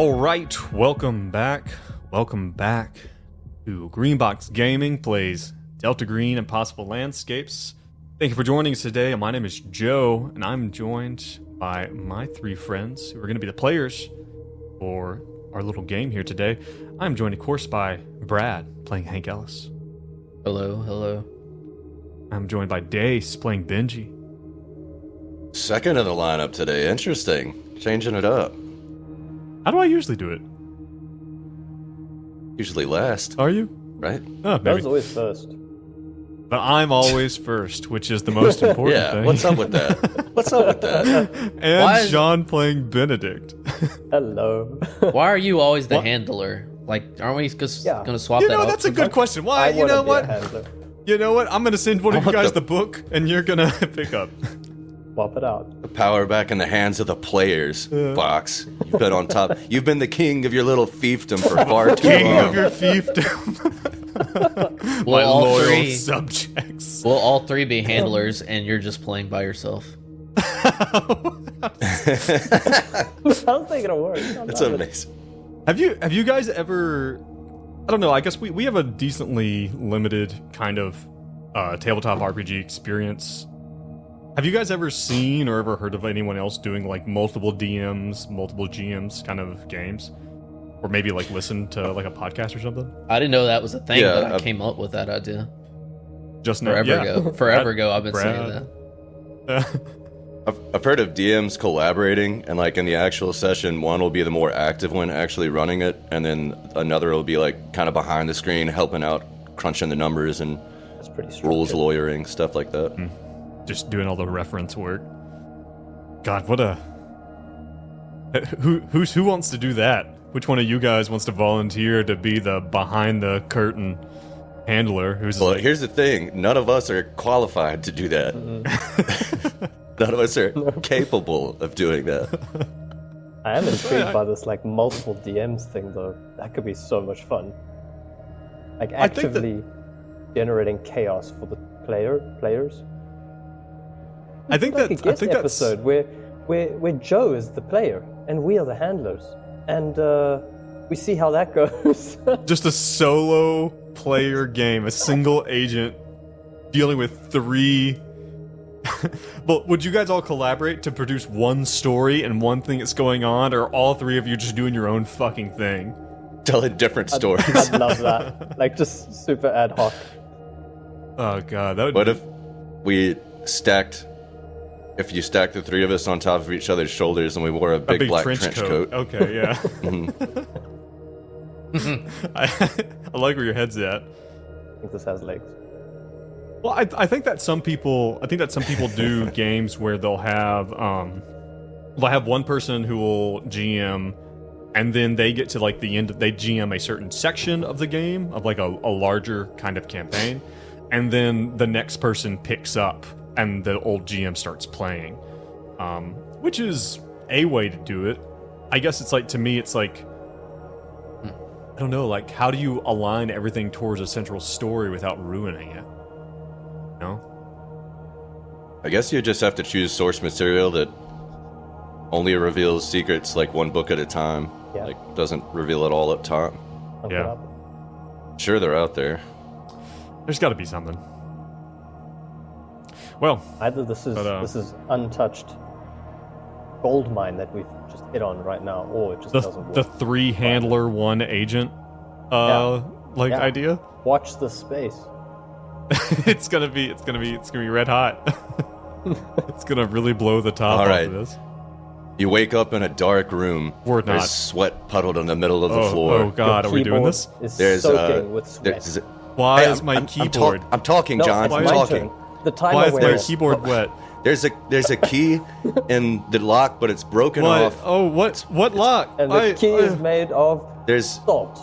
All right, welcome back. Welcome back to Greenbox Gaming plays Delta Green Impossible Landscapes. Thank you for joining us today. My name is Joe, and I'm joined by my three friends who are going to be the players for our little game here today. I'm joined, of course, by Brad, playing Hank Ellis. Hello, hello. I'm joined by Dace, playing Benji. Second in the lineup today. Interesting. Changing it up. How do I usually do it? Usually last, Are you? right? Oh, I maybe. was always first. But I'm always first, which is the most important Yeah, thing. what's up with that? What's up with that? And Why is- Sean playing Benedict. Hello. Why are you always the What? handler? Like, aren't we just Yeah. gonna swap You that know, up that's a sometime? good question. Why? I You know wanna be a what? handler. You know what? I'm gonna send one of you What guys the- the book, and you're gonna pick up. Swap it out. The power back in the hands of the players. Fox, you've been on top. You've been the king of your little fiefdom for far too King long. of your fiefdom. Will My all loyal three- subjects. Will all three be handlers and you're just playing by yourself? How's that gonna work? That's amazing. Have you guys ever? I don't know. I guess we have a decently limited kind of tabletop RPG experience. Have you guys ever seen or ever heard of anyone else doing like multiple DMs, multiple GMs kind of games? Or maybe like listen to like a podcast or something? I didn't know that was a thing, Yeah, but I came up with that idea Just now. forever Yeah. ago. Forever Brad- ago, I've been saying Brad. that. I've heard of DMs collaborating, and like in the actual session, one will be the more active one actually running it, and then another will be like kind of behind the screen helping out, crunching the numbers and That's pretty rules structured. lawyering, stuff like that. Just doing all the reference work. God, what a who wants to do that? Which one of you guys wants to volunteer to be the behind the curtain handler? Who's Well, like, here's the thing: none of us are qualified to do that. None of us are capable of doing that. I am intrigued by this like multiple DMs thing though. That could be so much fun. Like I think that- actively generating chaos for the players. I think Like a that I guest think that's episode where Joe is the player and we are the handlers, and we see how that goes. just a solo player game, a single agent dealing with three. But would you guys all collaborate to produce one story and one thing that's going on, or all three of you just doing your own fucking thing? Telling different stories. I'd love that. Like just super ad hoc. Oh god, that would. What if we stacked? If you stacked the three of us on top of each other's shoulders and we wore a big black trench coat. Okay, yeah. I like where your head's at. I think this has legs. Well, I think that some people do games where they'll have one person who will GM, and then they get to like the end. They GM a certain section of the game of like a larger kind of campaign, and then the next person picks up, and the old GM starts playing, which is a way to do it. I guess it's like, to me, it's like, I don't know, like how do you align everything towards a central story without ruining it? No. I guess you just have to choose source material that only reveals secrets like one book at a time. Yeah. Like doesn't reveal it all up top. Pump Yeah. it up. Sure, they're out there. There's got to be something. Well, Either this is untouched gold mine that we've just hit on right now, or it just doesn't work. the three handler, one agent, Yeah. idea. Watch the space. It's gonna be red hot. It's gonna really blow the top All off right. of this. You wake up in a dark room. We're There's not. sweat puddled in the middle of the floor. Oh god, are Your we doing keyboard this? Is There's soaking with sweat. there's- Why Hey, is my I'm keyboard? I'm talking, No, John. it's I'm my talking. turn. The timer Why is my went. keyboard wet? There's a key in the lock, but it's broken What? off. Oh, what lock? And the key is made of There's salt.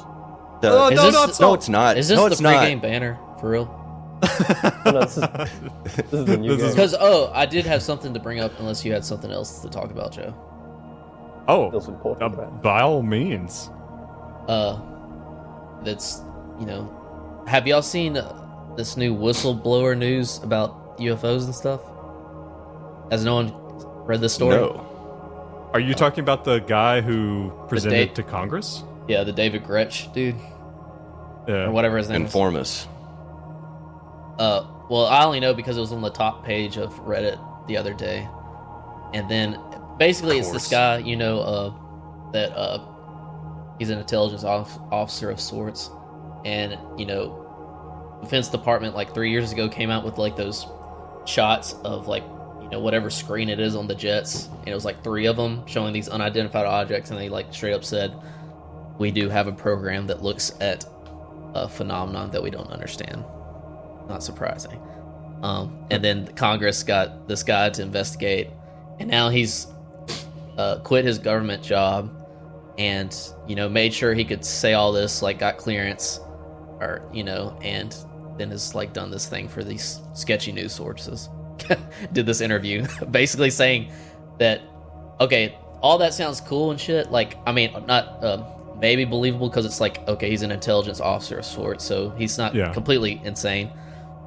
the. Oh, Is no, this- not no, salt. it's not. Is this no, the it's not. pregame banner for real? Oh, no, this is the new This is- game. Because I did have something to bring up, unless you had something else to talk about, Joe. Oh, Feels important, right? by all means. That's have y'all seen this new whistleblower news about UFOs and stuff? Has no one read this story? No. Are you talking about the guy who presented Da- to Congress? Yeah, the David Gretsch dude, Yeah. or whatever his name is. Informus. Well, I only know because it was on the top page of Reddit the other day. And then, basically, it's this guy, that he's an intelligence officer of sorts. And, Defense Department, 3 years ago, came out with, those shots of, whatever screen it is on the jets. And it was, 3 of them showing these unidentified objects. And they, straight up said, we do have a program that looks at a phenomenon that we don't understand. Not surprising. And then Congress got this guy to investigate, and now he's quit his government job and made sure he could say all this, got clearance, or and then has done this thing for these sketchy news sources. Did this interview basically saying that, okay, all that sounds cool and shit, not maybe believable because it's okay, he's an intelligence officer of sorts, so he's not completely insane.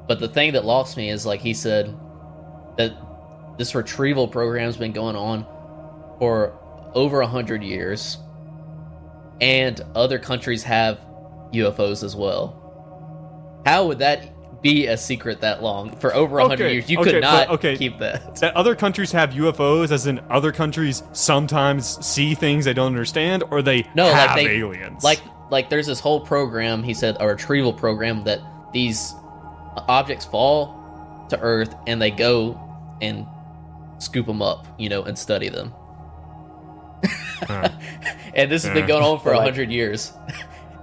But the thing that lost me is, he said that this retrieval program's been going on for over 100 years, and other countries have UFOs as well. How would that be a secret that long? For over 100 years, you could not keep that. That other countries have UFOs, as in other countries sometimes see things they don't understand, or they have aliens. There's this whole program, he said, a retrieval program, that these objects fall to Earth and they go and scoop them up, and study them. And this has been going on for 100 years.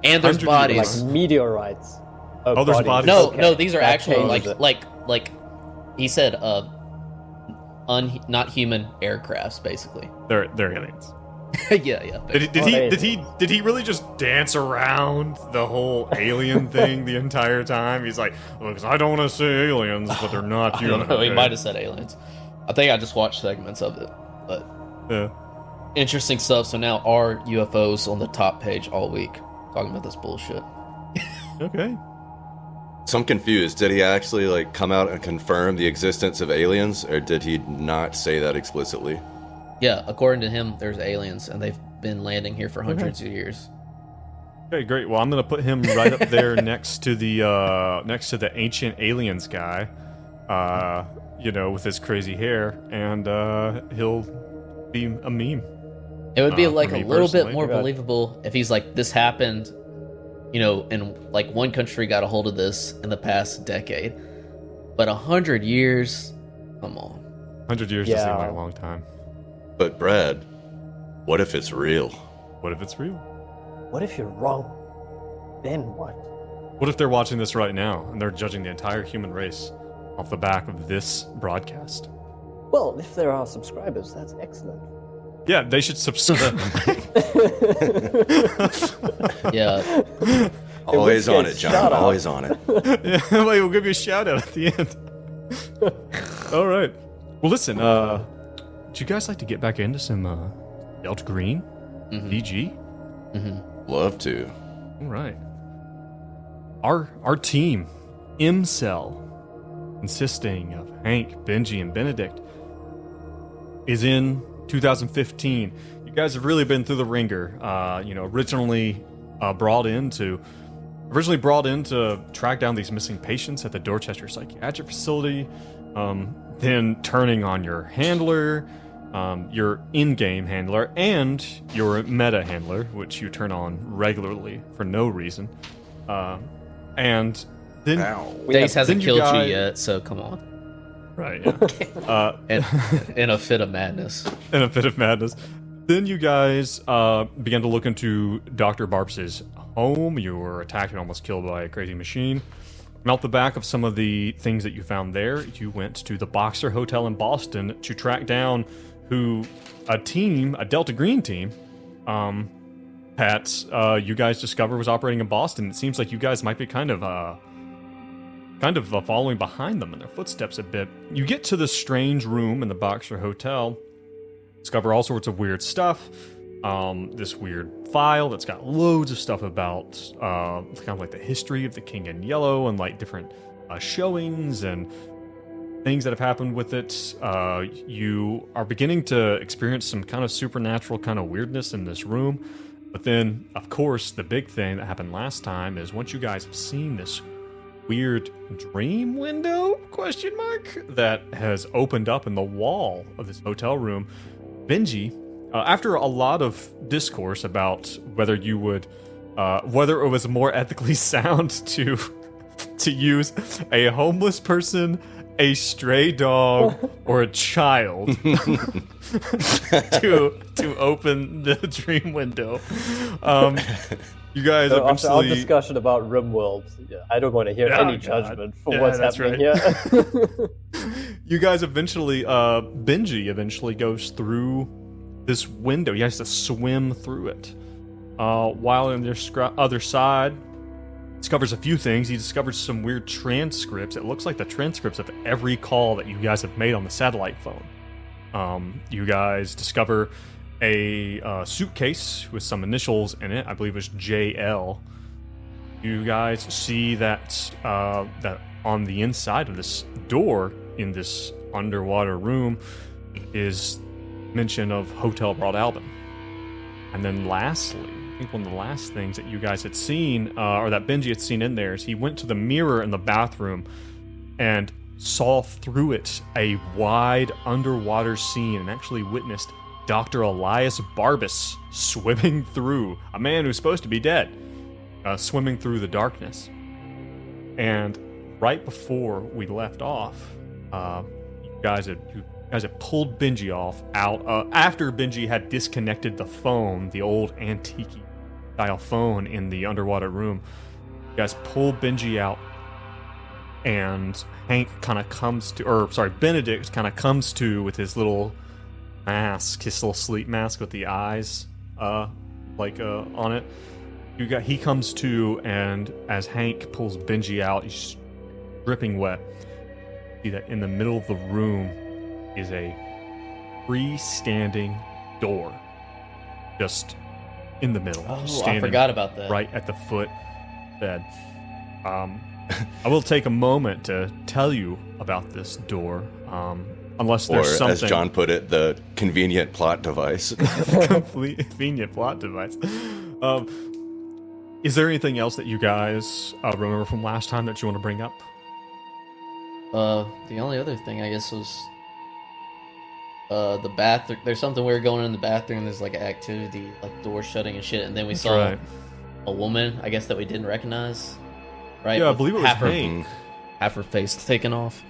And there's bodies. Meteorites. Oh, there's bodies. No, these are actual like he said not human aircrafts, basically. They're aliens. yeah. Did he really just dance around the whole alien thing the entire time? He's like, look, I don't want to say aliens, but they're not human. He might have said aliens. I think I just watched segments of it, but yeah, interesting stuff. So now our UFOs on the top page all week, talking about this bullshit. Okay. So I'm confused. Did he actually come out and confirm the existence of aliens, or did he not say that explicitly? Yeah, according to him, there's aliens, and they've been landing here for hundreds of years. Okay, great. Well, I'm gonna put him right up there next to the ancient aliens guy, with his crazy hair, and he'll be a meme. It would be a little bit more God. Believable if he's this happened, and one country got a hold of this in the past decade, but 100 years, come on. 100 years doesn't seem like a long time. But Brad, what if it's real? What if it's real? What if you're wrong? Then what? What if they're watching this right now and they're judging the entire human race off the back of this broadcast? Well, if there are subscribers, that's excellent. Yeah, they should subscribe. Yeah. Always on it, John. shout out. Always on it. Yeah, we'll give you a shout out at the end. All right. Well, listen, would you guys like to get back into some Delta Green? DG? Love to. All right. Our team, M-Cell, consisting of Hank, Benji, and Benedict, is in 2015. You guys have really been through the ringer. Originally brought in to track down these missing patients at the Dorchester Psychiatric Facility, then turning on your handler, your in-game handler, and your meta handler, which you turn on regularly for no reason. And then Dace hasn't then killed you guys- yet, so come on. Right, yeah. In a fit of madness. In a fit of madness. Then you guys began to look into Dr. Barbs' home. You were attacked and almost killed by a crazy machine. And off the back of some of the things that you found there, you went to the Boxer Hotel in Boston to track down who a Delta Green team, you guys discovered was operating in Boston. It seems like you guys might be kind of following behind them in their footsteps a bit. You get to this strange room in the Boxer Hotel, discover all sorts of weird stuff. This weird file that's got loads of stuff about kind of like the history of the King in Yellow and like different showings and things that have happened with it. You are beginning to experience some kind of supernatural kind of weirdness in this room. But then, of course, the big thing that happened last time is once you guys have seen this weird dream window, question mark, that has opened up in the wall of this hotel room, Benji, after a lot of discourse about whether you would, whether it was more ethically sound to use a homeless person, a stray dog, or a child to open the dream window, you guys So eventually. after our discussion about RimWorld, I don't want to hear any judgment for what's happening here. You guys eventually, Benji eventually goes through this window. He has to swim through it. While on the other side, discovers a few things. He discovers some weird transcripts. It looks like the transcripts of every call that you guys have made on the satellite phone. You guys discover a suitcase with some initials in it. I believe it was JL. You guys see that that on the inside of this door in this underwater room is mention of Hotel Broad Albin. And then lastly, I think one of the last things that you guys had seen, or that Benji had seen in there, is he went to the mirror in the bathroom and saw through it a wide underwater scene and actually witnessed Dr. Elias Barbas swimming through, a man who's supposed to be dead, swimming through the darkness. And right before we left off, you guys had pulled Benji out after Benji had disconnected the phone, the old antique style phone in the underwater room. You guys pull Benji out, and Hank kind of comes to, Benedict kind of comes to with his little mask, his little sleep mask with the eyes, on it. He comes to, and as Hank pulls Benji out, he's dripping wet. You see that in the middle of the room is a freestanding door, just in the middle. Oh, I forgot about that. Right at the foot bed. I will take a moment to tell you about this door, unless there's something. Or, as John put it, the convenient plot device. Convenient plot device. Is there anything else that you guys remember from last time that you want to bring up? The only other thing, I guess, was the bathroom. There's something we were going in the bathroom. There's like an activity, like door shutting and shit. And then we saw a woman, I guess, that we didn't recognize. Right? Yeah, I believe it was Hank. Half her face taken off.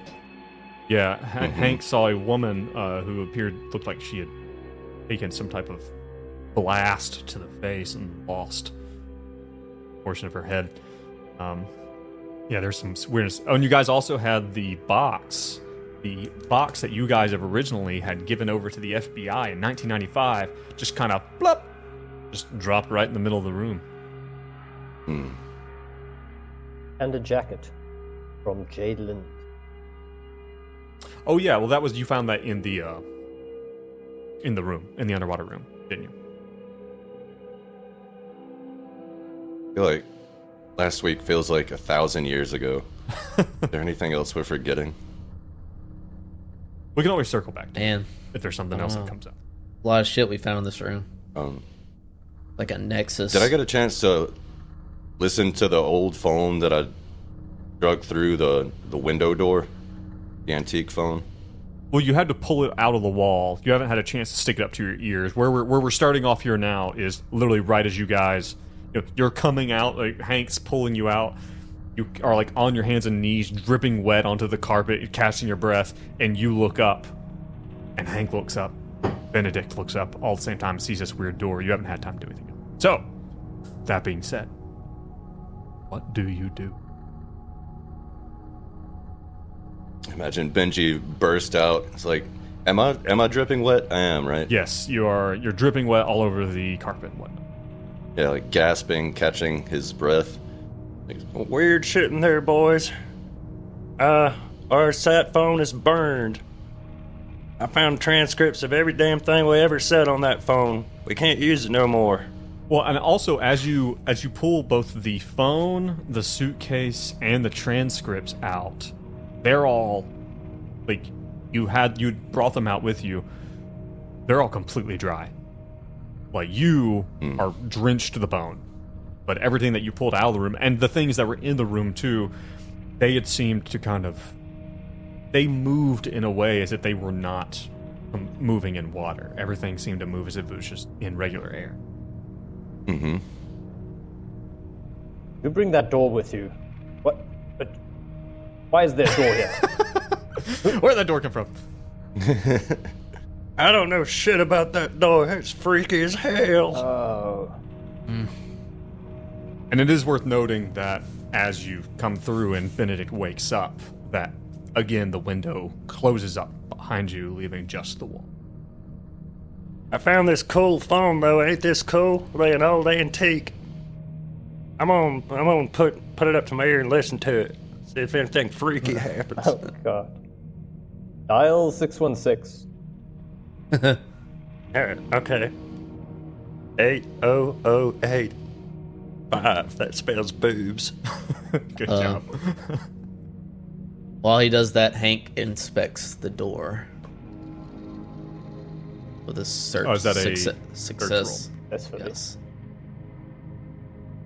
Yeah, Hank saw a woman who looked like she had taken some type of blast to the face and lost a portion of her head. Yeah, there's some weirdness. Oh, and you guys also had the box that you guys have originally had given over to the FBI in 1995, just kind of plop, just dropped right in the middle of the room. And a jacket from Jade Lind. Oh yeah, well you found that in the room, in the underwater room, didn't you? I feel like last week feels like 1,000 years ago. Is there anything else we're forgetting? We can always circle back to Man, if there's something else that comes up. a lot of shit we found in this room. Like a nexus. Did I get a chance to listen to the old phone that I drug through the window door? The antique phone? Well, you had to pull it out of the wall. You haven't had a chance to stick it up to your ears. Where we're starting off here now is literally right as you guys, you're coming out, like Hank's pulling you out. You are like on your hands and knees, dripping wet onto the carpet, catching your breath, and you look up, and Hank looks up. Benedict looks up all at the same time and sees this weird door. You haven't had time to do anything else. So, that being said, what do you do? Imagine Benji burst out. It's like, am I dripping wet? I am, right? Yes, you're dripping wet all over the carpet and whatnot. Yeah, like gasping, catching his breath. Like, weird shit in there, boys. Our sat phone is burned. I found transcripts of every damn thing we ever said on that phone. We can't use it no more. Well, and also as you pull both the phone, the suitcase, and the transcripts out, they're all like you'd brought them out with you. They're all completely dry. Like you are drenched to the bone. But everything that you pulled out of the room, and the things that were in the room too, they had seemed to they moved in a way as if they were not moving in water. Everything seemed to move as if it was just in regular air. Mm-hmm. You bring that door with you. What? But why is there a door here? Where'd that door come from? I don't know shit about that door. It's freaky as hell. Oh. And it is worth noting that as you come through and Benedict wakes up, that, again, the window closes up behind you, leaving just the wall. I found this cool phone, though. Ain't this cool? Like an old antique. I'm gonna put it up to my ear and listen to it. See if anything freaky happens. Oh, God. Dial 616. Alright, okay. 8008. 5. That spells boobs. Good job. While he does that, Hank inspects the door with a search. Oh, is that a success? That's for Yes.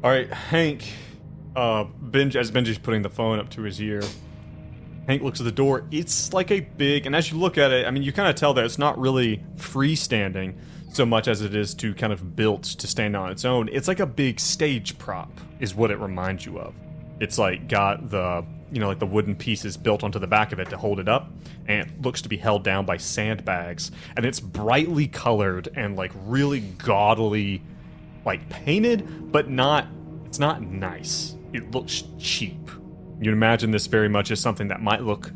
All right, Hank. As Benji's putting the phone up to his ear, Hank looks at the door. It's like a big, and as you look at it, I mean, you kind of tell that it's not really freestanding so much as it is to kind of built to stand on its own. It's like a big stage prop, is what it reminds you of. It's like got the, like the wooden pieces built onto the back of it to hold it up, and it looks to be held down by sandbags. And it's brightly colored and like really gaudily, like painted, but it's not nice. It looks cheap. You'd imagine this very much as something that might look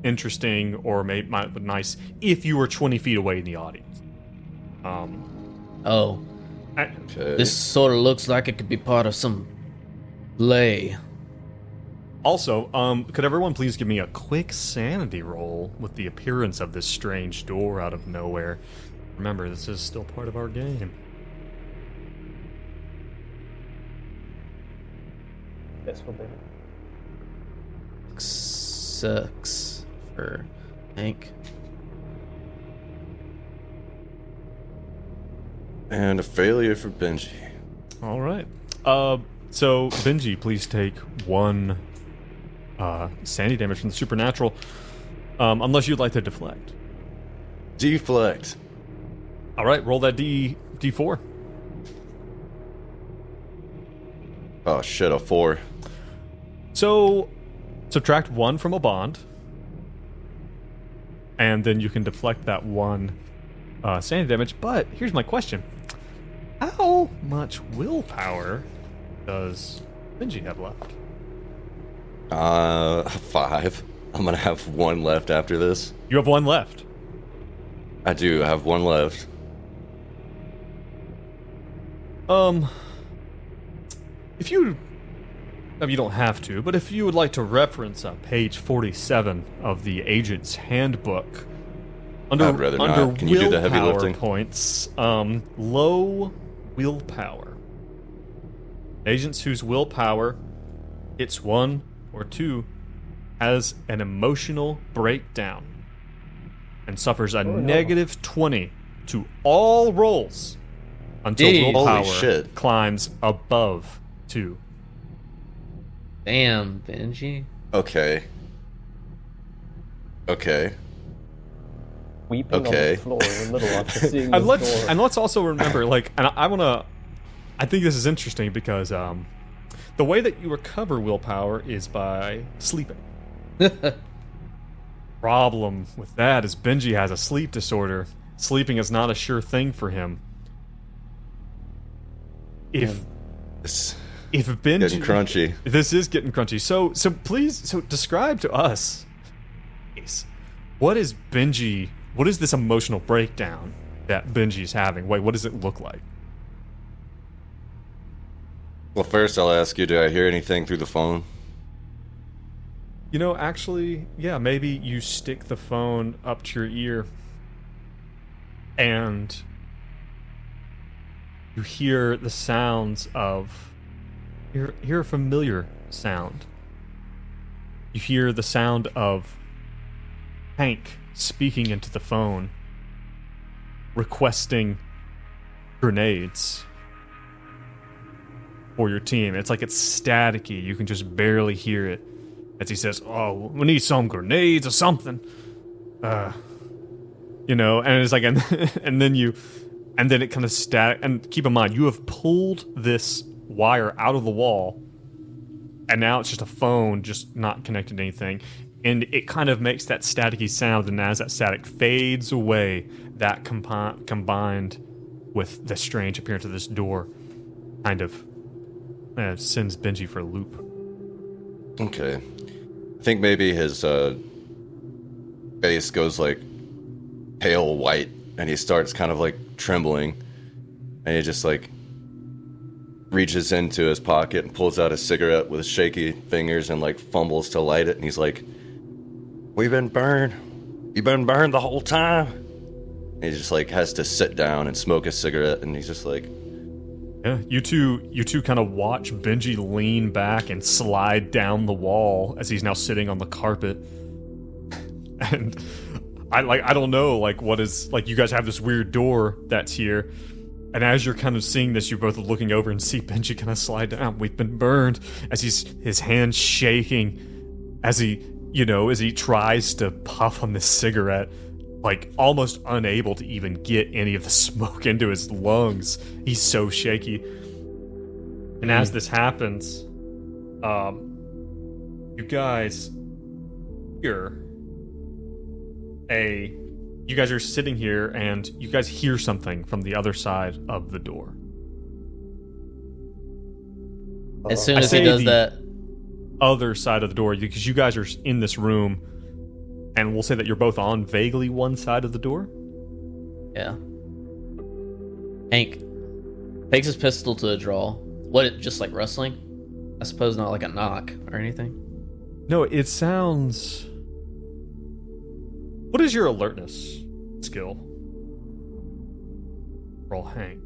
interesting or might look nice if you were 20 feet away in the audience. This sort of looks like it could be part of some play. Also, could everyone please give me a quick sanity roll with the appearance of this strange door out of nowhere? Remember, this is still part of our game. This will be. Sucks for Hank. And a failure for Benji. All right. So Benji, please take 1 sanity damage from the supernatural, unless you'd like to deflect. Deflect. All right, roll that D4. Oh shit, a 4. So subtract 1 from a bond, and then you can deflect that 1 sanity damage. But here's my question: how much willpower does Benji have left? 5. I'm gonna have 1 left after this. You have 1 left. I do have 1 left. If you don't have to, but if you would like to reference page 47 of the Agent's Handbook, I'd rather not. Can you do the heavy willpower lifting? points, low willpower. Agents whose willpower hits 1 or 2 has an emotional breakdown and suffers a negative 20 to all rolls until Jeez. willpower Holy shit. climbs above 2. Damn, Benji. Okay. Weeping on Okay. the floor in the middle after seeing And this door. let's also remember, like, and I think this is interesting because the way that you recover willpower is by sleeping. Problem with that is Benji has a sleep disorder. Sleeping is not a sure thing for him. If Benji, Getting crunchy. this is getting crunchy. So please, describe to us, what is this emotional breakdown that Benji's having? Wait, what does it look like? Well, first I'll ask you, do I hear anything through the phone? Actually, yeah, maybe you stick the phone up to your ear and you hear the sounds of... You hear a familiar sound. You hear the sound of Hank speaking into the phone, requesting grenades for your team. It's like it's staticky. You can just barely hear it as he says, "Oh, we need some grenades or something." You know, and it's like, and then it kind of static. And keep in mind, you have pulled this wire out of the wall, and now it's just a phone, just not connected to anything. And it kind of makes that staticky sound, and as that static fades away, that combined with the strange appearance of this door kind of sends Benji for a loop. Okay. I think maybe his face goes like pale white, and he starts kind of like trembling, and he just like reaches into his pocket and pulls out a cigarette with shaky fingers and like fumbles to light it, and he's like, "We've been burned. You've been burned the whole time." And he just like has to sit down and smoke a cigarette, and he's just like, yeah, you two kind of watch Benji lean back and slide down the wall as he's now sitting on the carpet. And I don't know, like, what is, like, you guys have this weird door that's here, and as you're kind of seeing this, you're both looking over and see Benji kind of slide down. "We've been burned," as his hands shaking as he tries to puff on this cigarette, like almost unable to even get any of the smoke into his lungs. He's so shaky. And as this happens, you guys hear you guys are sitting here and you guys hear something from the other side of the door. As soon as he does that, other side of the door, because you guys are in this room, and we'll say that you're both on vaguely one side of the door. yeah. Hank takes his pistol to a draw. Just like rustling? I suppose not like a knock or anything. No, it sounds... What is your alertness skill? Roll Hank.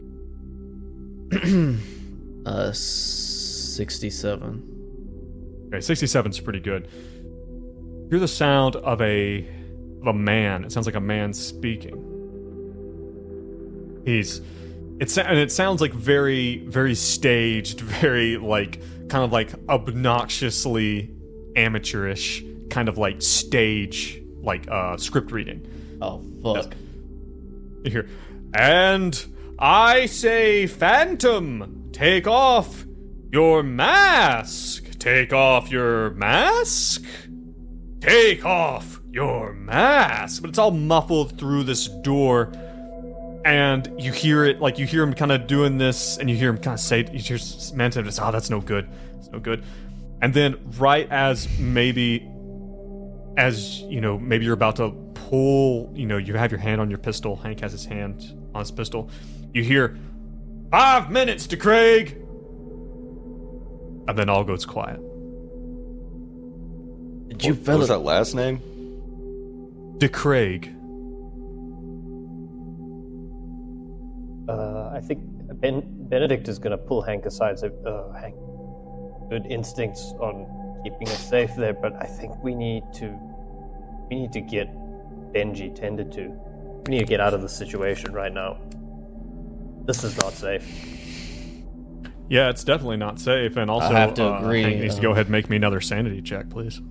67. Okay, 67's pretty good. Hear the sound of a man. It sounds like a man speaking. It sounds like very, very staged, very like kind of like obnoxiously amateurish, kind of like stage, like script reading. Oh fuck! You hear, "And I say, Phantom, take off your mask. Take off your mask. Take off your mask." But it's all muffled through this door, and you hear it, like you hear him kind of doing this, and you hear him kind of say, you hear Manta just, "Oh, that's no good. It's no good." And then right as maybe you're about to pull, you have your hand on your pistol. Hank has his hand on his pistol. You hear, "5 minutes to Craig," and then all goes quiet. what was that last name? DeCraig. I think Benedict is going to pull Hank aside and say, "Hank, good instincts on keeping us safe there, but I think we need to get Benji tended to. We need to get out of the situation right now. This is not safe." Yeah, it's definitely not safe, and also I have to agree. Hank needs to go ahead and make me another sanity check, please.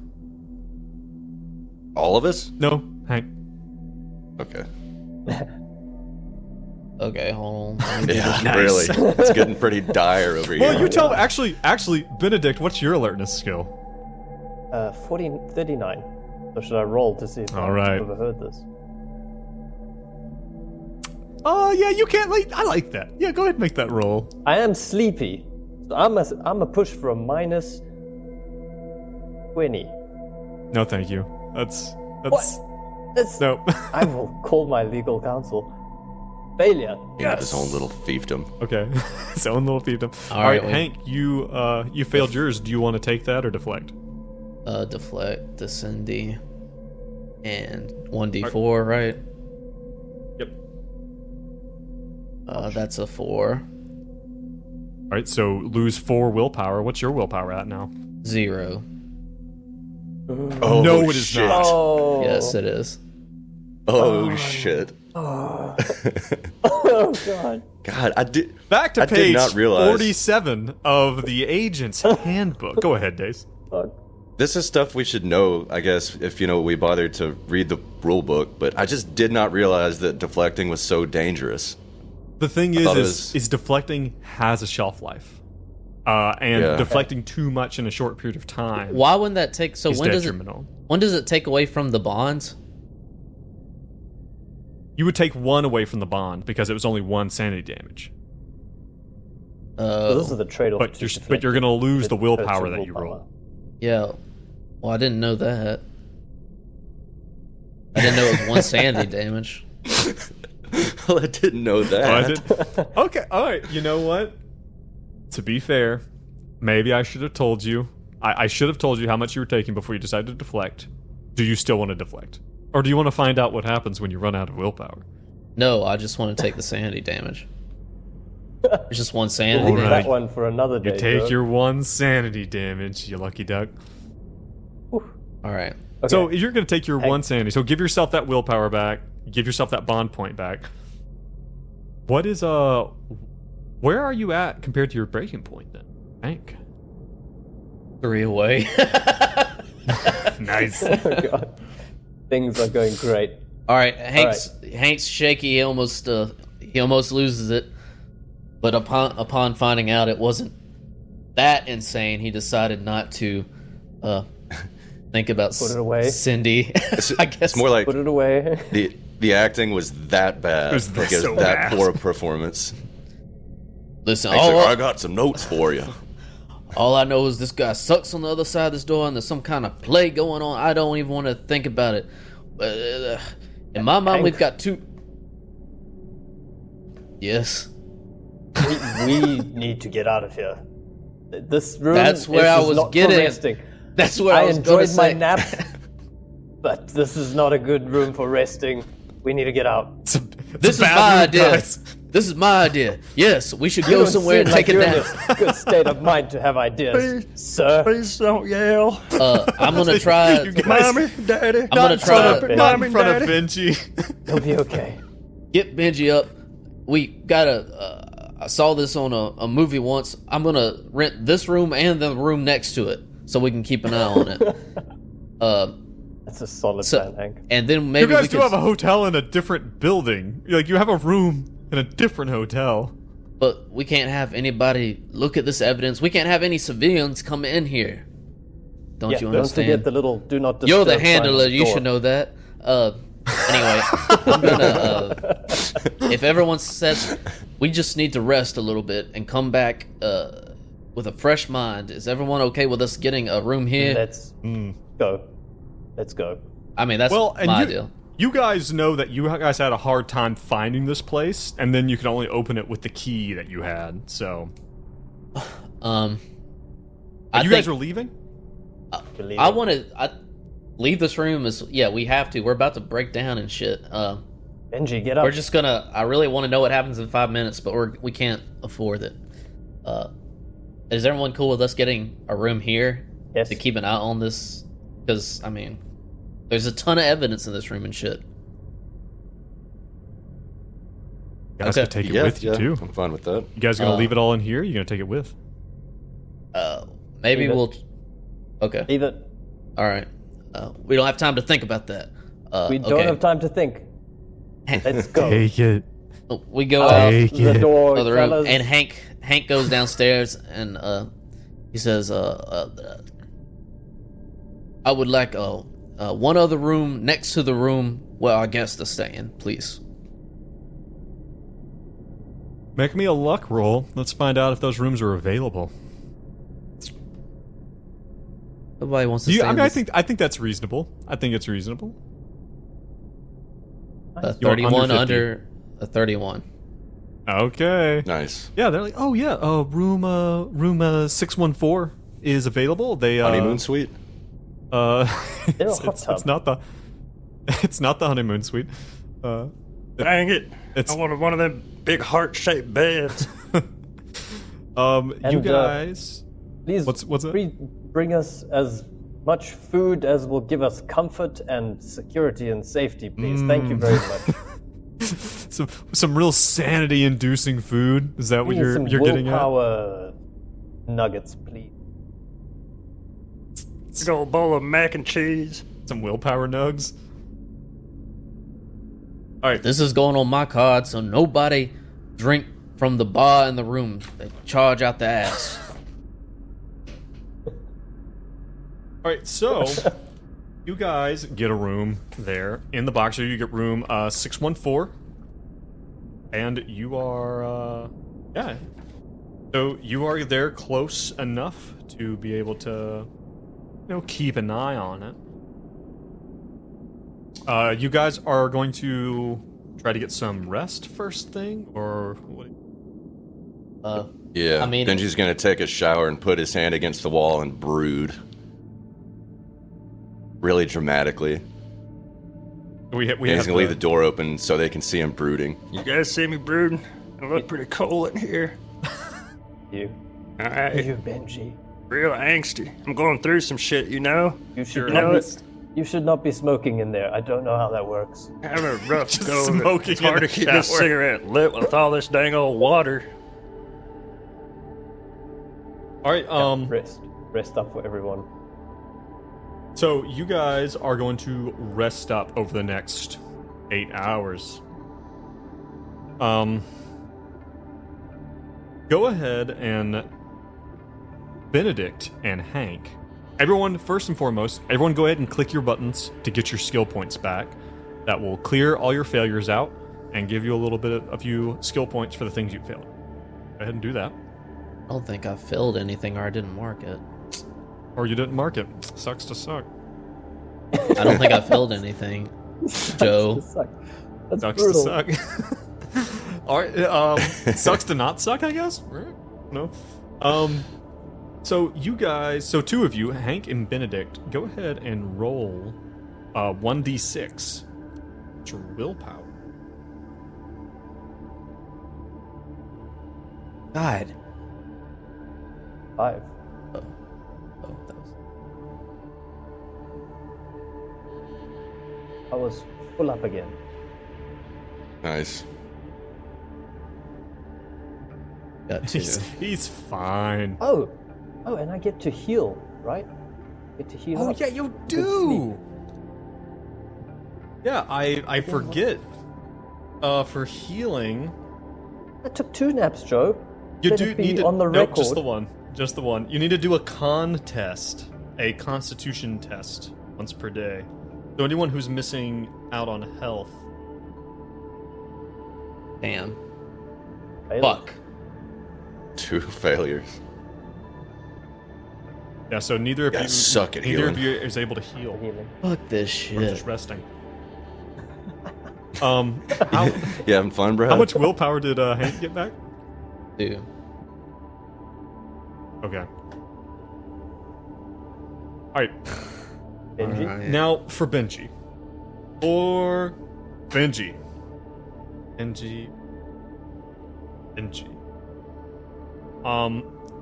All of us? No, Hank. Okay. Okay, hold on. Let me do Yeah, this. really. It's getting pretty dire over here. Well, you tell. Actually, Benedict, what's your alertness skill? 39. So should I roll to see if All I've right. overheard this? Oh, yeah, you can't. I like that. Yeah, go ahead and make that roll. I am sleepy, so I'm a push for a minus 20. No, thank you. That's What? That's, no. I will call my legal counsel. Failure. He had his own little fiefdom. Okay, his own little fiefdom. All All right, right, Hank, you failed yours. Do you want to take that or deflect? Deflect, descendi, and 1d4, right? Yep. That's a 4. All right, so lose 4 willpower. What's your willpower at now? 0. Oh, No, it is shit. not. Oh. Yes, it is. Oh, shit. Oh. Oh god. God, I did. Back to I did page not realize. 47 of the Agent's Handbook. Go ahead, Dace. Fuck. This is stuff we should know, I guess, if we bothered to read the rule book. But I just did not realize that deflecting was so dangerous. The thing thought it is deflecting has a shelf life. And deflecting too much in a short period of time Why wouldn't that take? So is when detrimental. does it take away from the bonds? You would take one away from the bond because it was only one sanity damage. So those are the trade-offs. But you're going to lose the willpower that you roll. Yeah. Well, I didn't know that. I didn't know it was one sanity damage. Well, I didn't know that. Oh, I did? Okay, alright, you know what? To be fair, maybe I should have told you. I should have told you how much you were taking before you decided to deflect. Do you still want to deflect? Or do you want to find out what happens when you run out of willpower? No, I just want to take the sanity damage. It's just one sanity Leave Alright. damage. that one for another day. You take Joe. your one sanity damage, you lucky duck. Whew. All right. Okay. So you're going to take your Hank. one sanity. So give yourself that willpower back. Give yourself that bond point back. What is where are you at compared to your breaking point then, Hank? 3 away. Nice. Oh god. Things are going great. All right. Hank's shaky. He almost loses it. But upon finding out it wasn't that insane, he decided not to think about Put it away. Cindy. I guess It's more like Put it away. the acting was that bad. It was Like, so that bad. poor a performance. Listen. Hank's like, I got some notes for you. All I know is this guy sucks on the other side of this door, and there's some kind of play going on. I don't even want to think about it. In my mind, we've got 2. Yes. we need to get out of here. This room. That's where I was not for getting. resting. That's where I was going to enjoyed my say. nap, but this is not a good room for resting. We need to get out. This is my idea. This is my idea. Yes, we should You go don't somewhere and seem like take a you're in nap. a good state of mind to have ideas, sir. Please don't yell. I'm gonna try. You guys- Mommy, Daddy. I'm gonna try to Not in front of Benji. He'll be okay. get Benji up. We gotta. I saw this on a movie once. I'm gonna rent this room and the room next to it so we can keep an eye on it. That's a solid So- plan, Hank. And then You maybe guys we do can. have a hotel in a different building. Like, you have a room in a different hotel. But we can't have anybody look at this evidence. We can't have any civilians come in here. Don't Yeah, you don't understand? forget the little do not disturb. You're the sign on handler. the You door. should know that. Anyway, I'm gonna. If everyone says we just need to rest a little bit and come back with a fresh mind, is everyone okay with us getting a room here? Let's go. Let's go. I mean, that's Well, and my you, deal. you guys know that you guys had a hard time finding this place, and then you can only open it with the key that you had. So, I you guys are leaving? Believe I it. want to leave this room. We have to. We're about to break down and shit. Benji, get up. We're just gonna. I really want to know what happens in 5 minutes, but we can't afford it. Is everyone cool with us getting a room here Yes. to keep an eye on this? Because I mean, there's a ton of evidence in this room and shit. You guys Okay. can take it with you, too. I'm fine with that. You guys gonna leave it all in here? Or you gonna take it with? Maybe Leave it. we'll. Okay. Leave it. All right. We don't have time to think about that. We don't okay. have time to think. Let's go. Take it. We go out Take the it. door, of the room, fellas. and Hank goes downstairs and he says, "I would like one other room next to the room where our guests are staying, please." Make me a luck roll. Let's find out if those rooms are available. Nobody wants to Do you, stay. I in mean, this, I think that's reasonable. I think it's reasonable. a You want 31 under 50. under a 31. Okay. Nice. Yeah, they're like, oh yeah, room 614 is available. They Honeymoon suite. it's not the honeymoon suite. Dang it! It's- I wanted one of them big heart-shaped beds. You And, guys. Please What's it? bring us as much food as will give us comfort and security and safety, please. Thank you very much. some real sanity-inducing food. Is that what you're getting at? Willpower nuggets, please. Big old bowl of mac and cheese. Some willpower nugs. All right. This is going on my card, so nobody drink from the bar in the room. They charge out the ass. All right, so you guys get a room there in the box. So you get room 614, and you are So you are there close enough to be able to, keep an eye on it. You guys are going to try to get some rest first thing, or what? Yeah, I mean, Benji's gonna take a shower and put his hand against the wall and brood. Really dramatically. He's gonna leave the door open so they can see him brooding. You guys see me brooding? I look pretty cold in here. You. Alright. You, Benji. Real angsty. I'm going through some shit, You should know not it. You should not be smoking in there. I don't know how that works. Having a rough Just go. smoking It's hard in to the keep this shower. cigarette lit with all this dang old water. All right. Rest up for everyone. So you guys are going to rest up over the next 8 hours. Go ahead and Benedict and Hank. Everyone, first and foremost, everyone go ahead and click your buttons to get your skill points back. That will clear all your failures out and give you a few skill points for the things you failed. Go ahead and do that. I don't think I filled anything or I didn't mark it. Or you didn't mark it. Sucks to suck. I don't think I filled anything, Joe. That's Sucks brutal. to suck. All right. Sucks to not suck, I guess. No. So you guys, two of you, Hank and Benedict, go ahead and roll 1d6. It's your willpower. God. 5. Oh, that was... I was full up again. Nice. Got 2. He's fine. Oh, and I get to heal, right? Get to heal. Oh up. yeah, you Good do. Yeah, I forget. For healing, I took 2 naps, Joe. you Let do it be need to. on the Nope, record. just the one. Just the one. You need to do a con test, a constitution test, once per day. So anyone who's missing out on health. Damn. Failed. Fuck. 2 failures. Yeah, so neither of You you guys suck at neither of healing. you is able to heal. Healing. Fuck this We're shit. just resting. How You having fun, bro? how much willpower did Hank get back? 2. Okay. Alright. Benji. Alright. Now for Benji. Benji.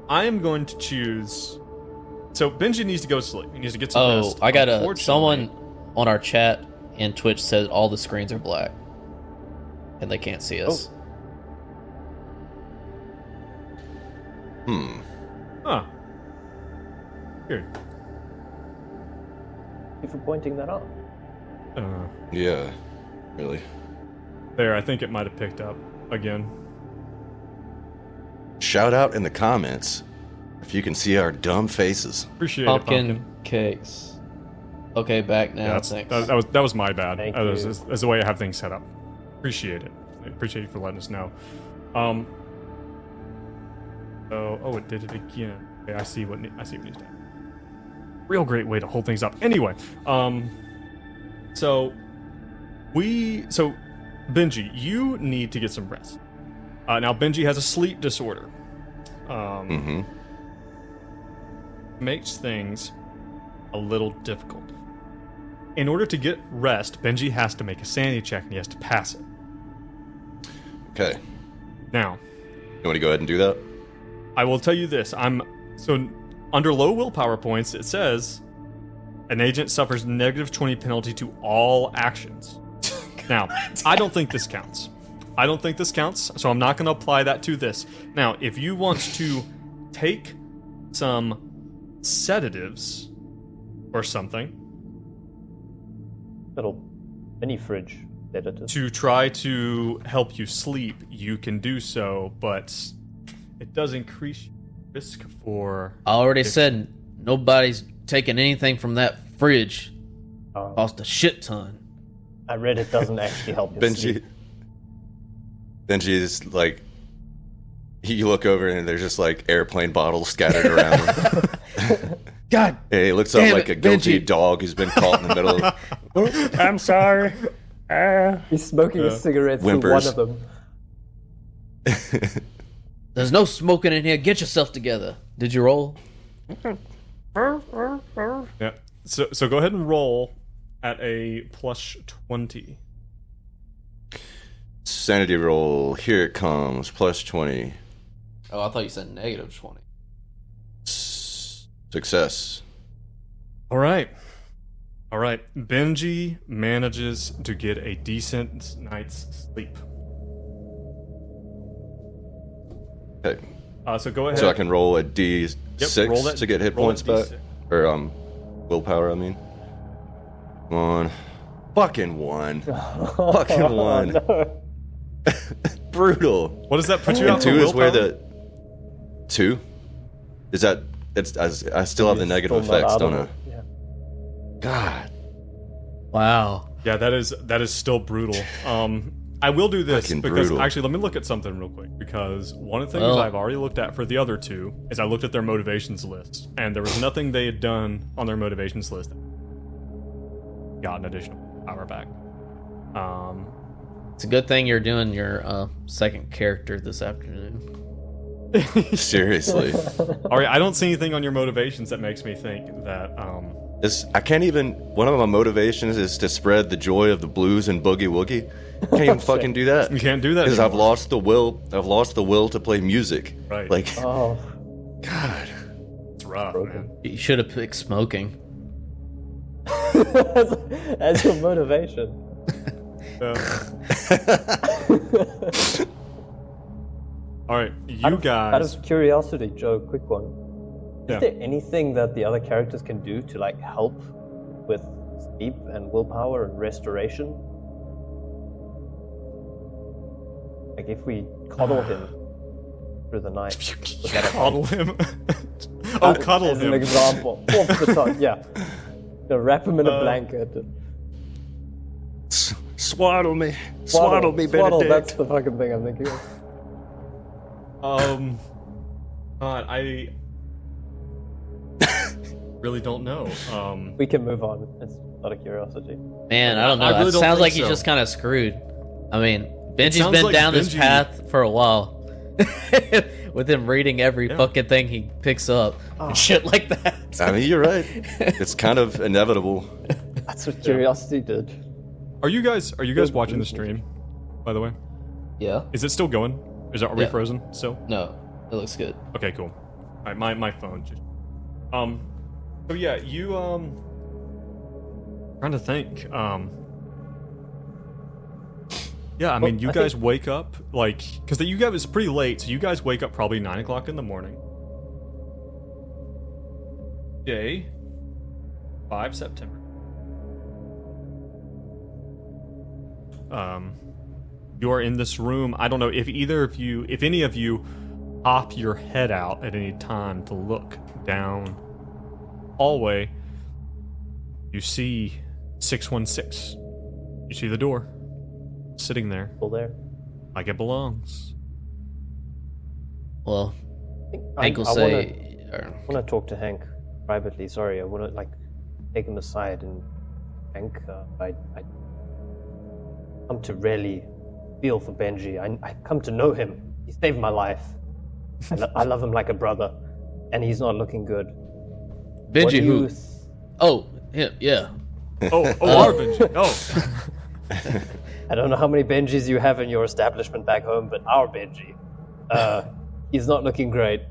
I am going to choose. So Benji needs to go to sleep. He needs to get some Oh, rest. I got Unfortunately- someone on our chat in Twitch said all the screens are black. And they can't see us. Huh. Weird. Thank you for pointing that out. Yeah, really. There, I think it might have picked up again. Shout out in the comments if you can see our dumb faces. Appreciate Pumpkin it, Pumpkin. cakes. Okay, back now. Yeah, thanks. that was my bad. Thank That's the way I have things set up. Appreciate it. I appreciate you for letting us know. Oh, it did it again. Okay, I see what needs to happen. Real great way to hold things up. Anyway, so Benji, you need to get some rest. Now Benji has a sleep disorder. Makes things a little difficult. In order to get rest, Benji has to make a sanity check and he has to pass it. Okay. Now, You want to go ahead and do that? I will tell you this. Under low willpower points, it says An agent suffers negative 20 penalty to all actions. Now, I don't think this counts. So I'm not going to apply that to this. Now, if you want to take some sedatives or something Little mini fridge sedative. to try to help you sleep, you can do so, but it does increase your risk for... I already said nobody's taking anything from that fridge. Oh. Cost a shit ton. I read it doesn't actually help you sleep. Benji is like, you look over and there's just like airplane bottles scattered around. God, hey, it looks up damn like it, a guilty Benji. dog who's been caught in the middle of... I'm sorry. He's smoking a cigarette through one Whimpers. of them. There's no smoking in here. Get yourself together. Did you roll? Yeah. So go ahead and roll at a plus 20. Sanity roll, here it comes, plus 20. Oh, I thought you said negative 20. Success. All right. Benji manages to get a decent night's sleep. Okay. So go ahead. So I can roll a D6 roll that- to get hit roll points that back? D6. Or, willpower, I mean. One. Fucking one. Fucking one. No. Brutal. What does that put you And out for 2 is where willpower? the... 2? Is that... It's I still have the negative Still not effects, out don't of I? it. Yeah. God. Wow. Yeah, that is still brutal. I will do this Fucking because brutal. actually, let me look at something real quick. Because one of the things Well- I've already looked at for the other two is I looked at their motivations list, and there was nothing they had done on their motivations list that got an additional power back. It's a good thing you're doing your second character this afternoon. Seriously. All right, I don't see anything on your motivations that makes me think that. I can't even... One of my motivations is to spread the joy of the blues and boogie woogie. Can't even fucking do that. You can't do that Because I've anymore. lost the will. I've lost the will to play music. Right. Like, Oh, God. It's rough, man. You should have picked smoking. as your motivation. All right, you Out guys. of curiosity, Joe, quick one. Yeah. Is there anything that the other characters can do to like help with sleep and willpower and restoration? Like if we coddle him through the night. would that help? Coddle him. Oh, cuddle As an him. example. Off the top, yeah. Wrap him in a blanket. Swaddle me. Swaddle me, Swaddle, Benedict. that's the fucking thing I'm thinking of. God, I really don't know. We can move on. It's out of curiosity. Man, I don't know. I really It don't sounds think like he's so. just kind of screwed. I mean, Benji's sounds been like down this Benji- path for a while. With him reading every fucking thing he picks up and shit like that. I mean, you're right. It's kind of inevitable. That's what curiosity did. Are you guys watching the stream? By the way, Yeah? is it still going? Are we Yeah. frozen still? No, it looks good. Okay, cool. All right, my phone just. So yeah, you trying to think. Yeah, I mean, you I guys think- wake up like because you guys it's pretty late, so you guys wake up probably 9 o'clock in the morning. Day 5 September. You are in this room. I don't know if any of you pop your head out at any time to look down hallway. You see 616. You see the door sitting there Still there. like it belongs. Well, I Hank will I say... want to talk to Hank privately. Sorry, I want to like take him aside and Hank. I come to feel for Benji. I come to know him. He saved my life. I love him like a brother, and he's not looking good. What Benji, do who? you Oh, him, yeah. Our Benji. Oh. I don't know how many Benjis you have in your establishment back home, but our Benji, he's not looking great.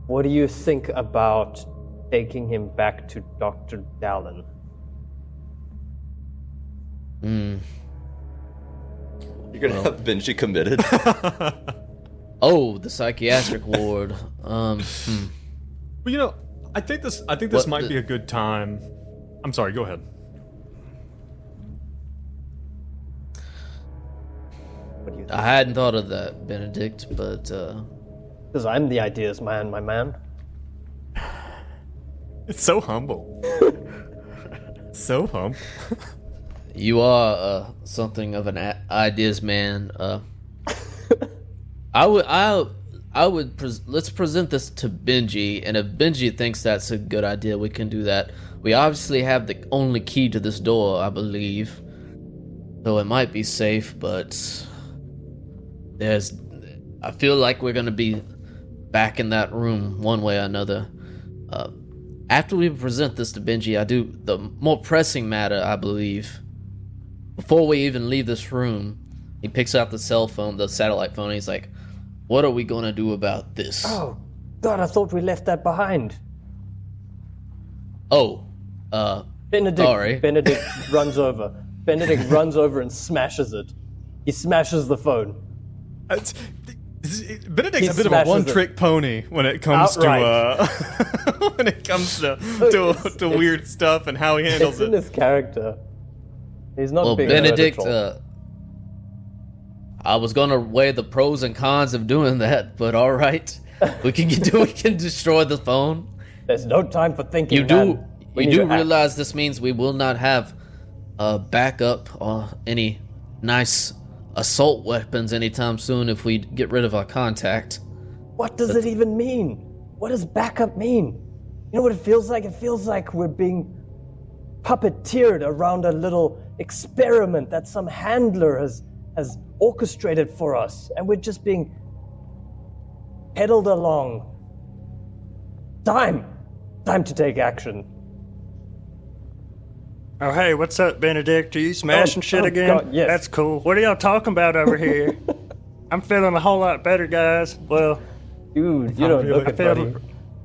What do you think about taking him back to Dr. Dallin. Hmm. You're gonna have Benji committed. Oh, the psychiatric ward. Well, I think this What might the- be a good time. I'm sorry, go ahead. What do you think? I hadn't thought of that, Benedict, but Because I'm the ideas man, my man. It's so humble. So humble. you are something of an ideas man. Let's present this to Benji, and if Benji thinks that's a good idea, we can do that. We obviously have the only key to this door, I believe, though it might be safe, but I feel like we're gonna be back in that room one way or another. After we present this to Benji, the more pressing matter, I believe. Before we even leave this room, he picks out the cell phone, the satellite phone, and he's like, "What are we gonna do about this?" Oh, God, I thought we left that behind. Oh, Benedict, sorry. Benedict runs over. Benedict runs over and smashes it. He smashes the phone. Benedict's He a bit of a smashes one-trick pony when it comes Outright. to when it comes to weird stuff and how he handles It's in it. his character. He's not well, big Benedict, troll. I was gonna weigh the pros and cons of doing that, but all right, we can destroy the phone. There's no time for thinking. You do man. We need to act. realize this means we will not have backup or any nice assault weapons anytime soon if we get rid of our contact. What does it even mean? What does backup mean? You know what it feels like? It feels like we're being puppeteered around a little experiment that some handler has orchestrated for us, and we're just being pedaled along. Time to take action. Oh, hey, what's up, Benedict? Are you smashing shit again? God, yes. That's cool. What are y'all talking about over here? I'm feeling a whole lot better, guys. Well, Dude, you don't look I it, feel- buddy.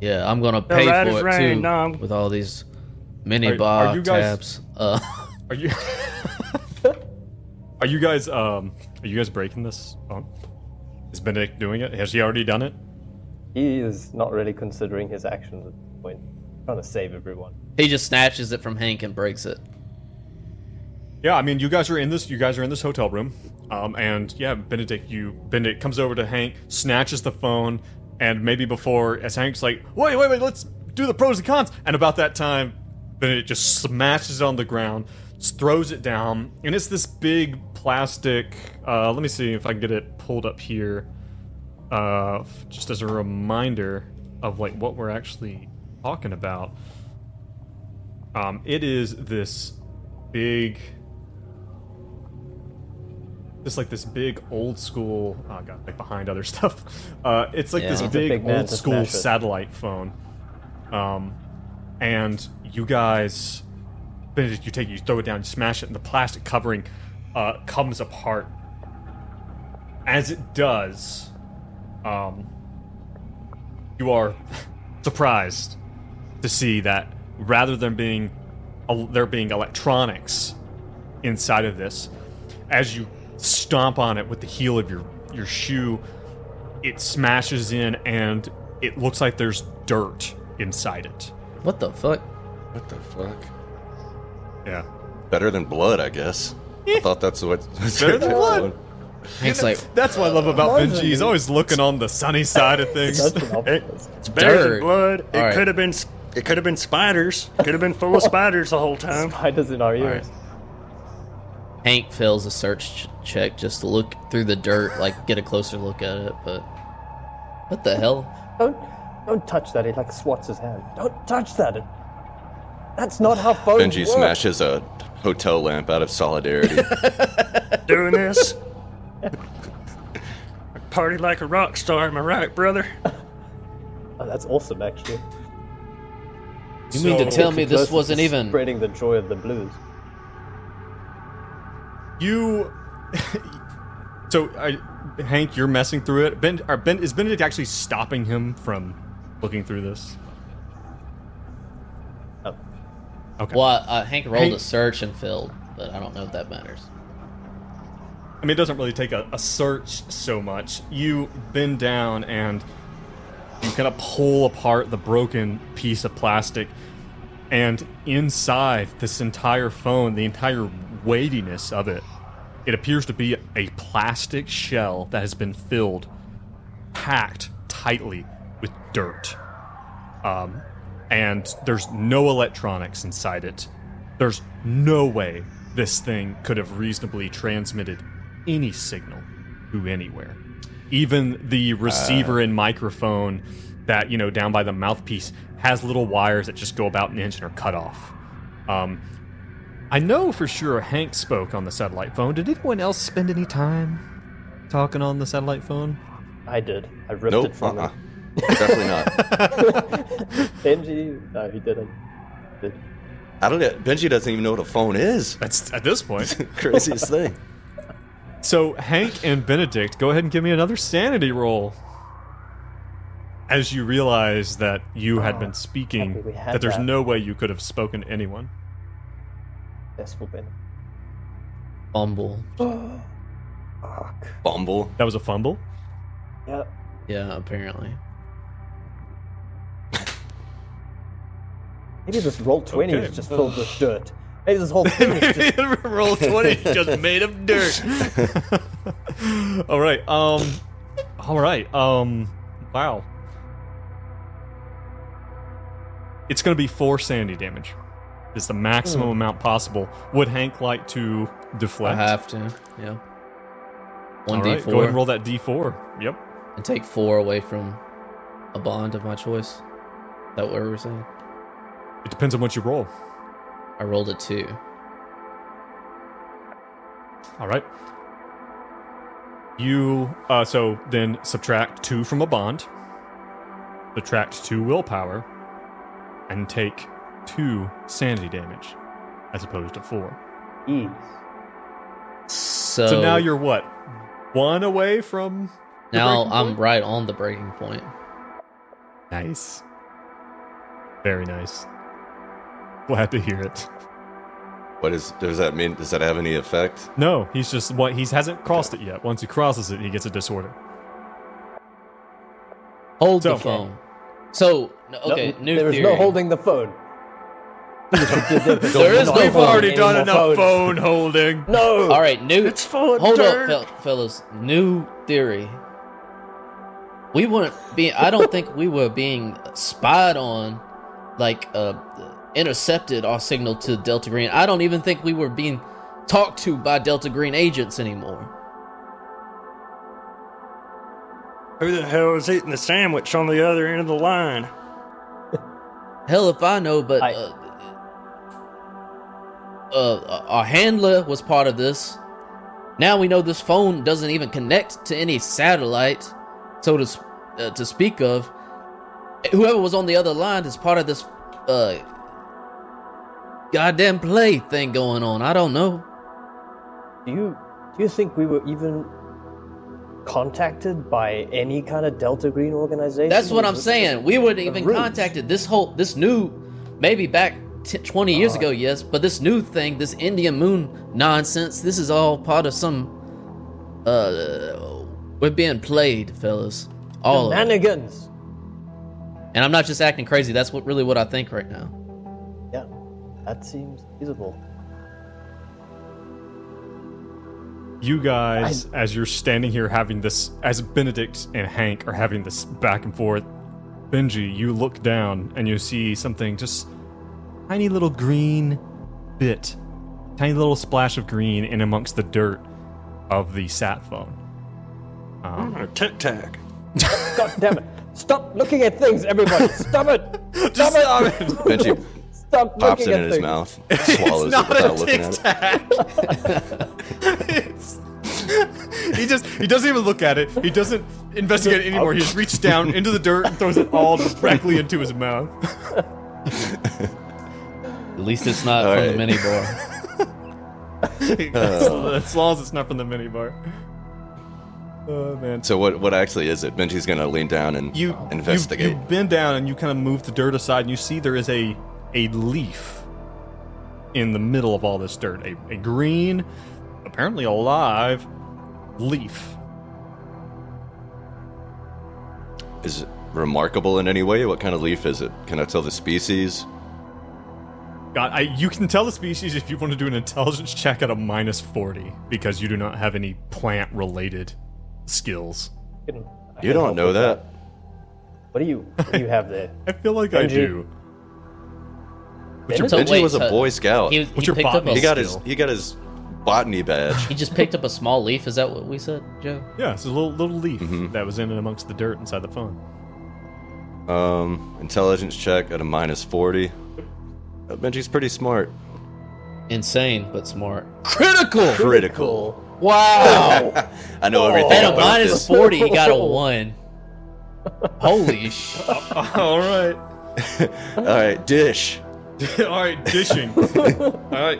Yeah, I'm gonna pay right for as it rain, too no. with all these mini Are bar you guys- tabs. Are you Are you guys breaking this phone? Is Benedict doing it? Has he already done it? He is not really considering his actions at this point. Trying to save everyone. He just snatches it from Hank and breaks it. Yeah, I mean, you guys are in this hotel room, and yeah, Benedict comes over to Hank, snatches the phone, and maybe as Hank's like, wait, let's do the pros and cons, and about that time, Benedict just smashes it on the ground, just throws it down, and it's this big plastic. Let me see if I can get it pulled up here, just as a reminder of like what we're actually talking about. It is this big. This big old school. Oh god, like behind other stuff. It's like Yeah. this It's a big big man old to school smash it. satellite phone. And you guys, Benedict, you throw it down, you smash it, and the plastic covering comes apart. As it does, you are surprised to see that rather than there being electronics inside of this, as you stomp on it with the heel of your shoe, it smashes in and it looks like there's dirt inside it. What the fuck? what the fuck? Yeah. Better than blood, I guess. I thought that's what. Better than blood. Hank's like, That's what I love about Imagine, Benji. He's dude. always looking on the sunny side of things. That's an optimist. It's better Dirt. than blood. It Alright. could have been. It could have been spiders. Could have been full of spiders the whole time. Spiders in our ears. Alright. Hank fails a search check just to look through the dirt, like get a closer look at it, but what the hell? Don't touch that. He like swats his hand. Don't touch that. That's not how phones Benji work. smashes a hotel lamp out of solidarity. Doing this. Party like a rock star, am I right, brother? Oh, that's awesome, actually. You mean to tell me this Close to wasn't even? spreading the joy of the blues. Hank, you're messing through it. Is Benedict actually stopping him from looking through this? Okay. Well, Hank rolled a search and failed, but I don't know if that matters. I mean, it doesn't really take a search so much. You bend down and you kind of pull apart the broken piece of plastic, and inside this entire phone, the entire weightiness of it, it appears to be a plastic shell that has been filled, packed tightly with dirt. And there's no electronics inside it. There's no way this thing could have reasonably transmitted any signal to anywhere. Even the receiver and microphone that, down by the mouthpiece has little wires that just go about an inch and are cut off. I know for sure Hank spoke on the satellite phone. Did anyone else spend any time talking on the satellite phone? I did. I ripped it from him. Definitely not. Benji, no, he didn't. I don't know. Benji doesn't even know what a phone is. That's at this point. Craziest thing. So Hank and Benedict, go ahead and give me another sanity roll. As you realize that you had been speaking, that there's no way you could have spoken to anyone. Successful Benedict. Fumble. Fuck. Bumble. That was a fumble? Yep. Yeah, apparently. Maybe this roll 20 Okay. is just filled with dirt. Maybe this whole thing is just... Roll 20 just made of dirt. All right. Wow. It's going to be 4 sanity damage. It's the maximum amount possible. Would Hank like to deflect? I have to, yeah. All 1d4. right, go ahead and roll that d4. Yep. And take 4 away from a bond of my choice. Is that what we were saying? It depends on what you roll. I rolled a 2. All right. You so then subtract 2 from a bond, subtract 2 willpower, and take 2 sanity damage, as opposed to 4. Ease. So now you're what? 1 away from the now breaking I'm point? right on the breaking point. Nice. Very nice. Glad to hear it. Does that mean? Does that have any effect? No, he hasn't crossed it yet. Once he crosses it, he gets a disorder. Hold So- the phone. So, okay, new there theory. is no holding the phone. There is no We've phone. already done Any more enough phone holding. No! All right, new. It's full of Hold dirt. up, fellas. New theory. We weren't being. I don't think we were being spied on, like intercepted our signal to Delta Green. I don't even think we were being talked to by Delta Green agents anymore. Who the hell is eating the sandwich on the other end of the line? Hell if I know, but our handler was part of this. Now we know this phone doesn't even connect to any satellite, so to speak of. Whoever was on the other line is part of this goddamn play thing going on. I don't know. Do you think we were even contacted by any kind of Delta Green organization? That's what I'm saying. We weren't The even roots. contacted. This new, maybe back 20 years ago, yes, but this new thing, this Indian moon nonsense, this is all part of some, we're being played, fellas. All of it. Shenanigans! And I'm not just acting crazy, that's really what I think right now. Yeah, that seems feasible. You guys, as you're standing here having this, as Benedict and Hank are having this back and forth, Benji, you look down and you see something, just tiny little green bit, tiny little splash of green in amongst the dirt of the sat phone. Tic-tac. God damn it! Stop looking at things, everybody! Stop it! Stop it! Benji Stop pops looking it at in his things. mouth, swallows it Not without a looking tic at it. tac. He doesn't even look at it. He doesn't investigate it anymore. He just reaches down into the dirt and throws it all directly into his mouth. At least it's not All from right. the minibar. As long as it's not from the minibar. Oh man. So what actually is it? Benji's gonna lean down and investigate. You bend down and you kind of move the dirt aside, and you see there is a leaf in the middle of all this dirt. A green, apparently alive, leaf. Is it remarkable in any way? What kind of leaf is it? Can I tell the species? God, you can tell the species if you want to do an intelligence check at a -40, because you do not have any plant-related skills. You don't know that. What do you have there? I feel like I Benji? do. Benji was a Boy Scout. He What's your picked up botany a, He got his botany badge. He just picked up a small leaf. Is that what we said, Joe? Yeah, it's a little leaf that was in and amongst the dirt inside the phone. Intelligence check at a -40. Benji's pretty smart. Insane, but smart. Critical. Wow. I know everything At a about minus this. 40, he got a 1. Holy sh! All right. All right, dish. All right, dishing. All right.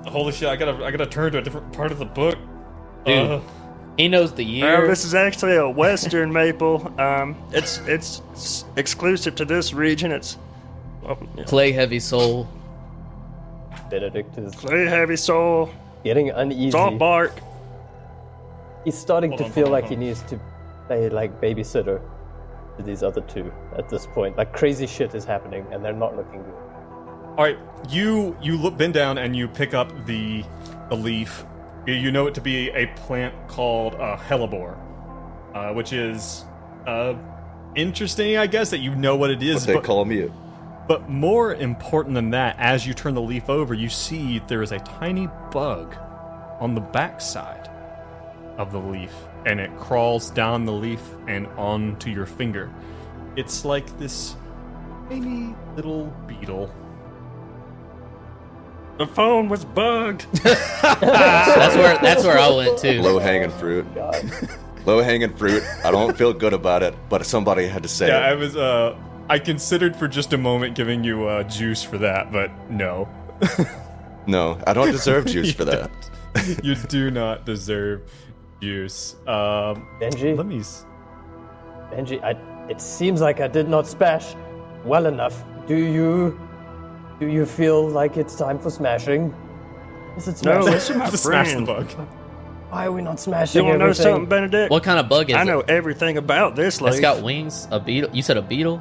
Holy shit! I gotta turn to a different part of the book. Dude, he knows the year. This is actually a Western maple. It's exclusive to this region. It's Clay heavy soul. Benedict is clay heavy soul, getting uneasy. salt bark. He's starting to on, feel hold like on. he needs to play like babysitter to these other two at this point. Like crazy shit is happening and they're not looking good. All right, you bend down and you pick up the leaf. You know it to be a plant called hellebore, which is interesting, I guess, that you know what it is. What they call me. But more important than that, as you turn the leaf over, you see there is a tiny bug on the backside of the leaf, and it crawls down the leaf and onto your finger. It's like this tiny little beetle. The phone was bugged. That's where I went to. Low hanging fruit. Low hanging fruit. I don't feel good about it, but somebody had to say Yeah, it. I considered for just a moment giving you juice for that, but no. No, I don't deserve juice for that. You do not deserve juice. Benji? Let me... Benji, it seems like I did not smash well enough. Do you feel like it's time for smashing? Is it No, smashing? this is my to smash the friend. bug. Why are we not smashing You want to know everything? something, Benedict? What kind of bug is I know it? everything about this leaf. It's got wings. A beetle. You said a beetle?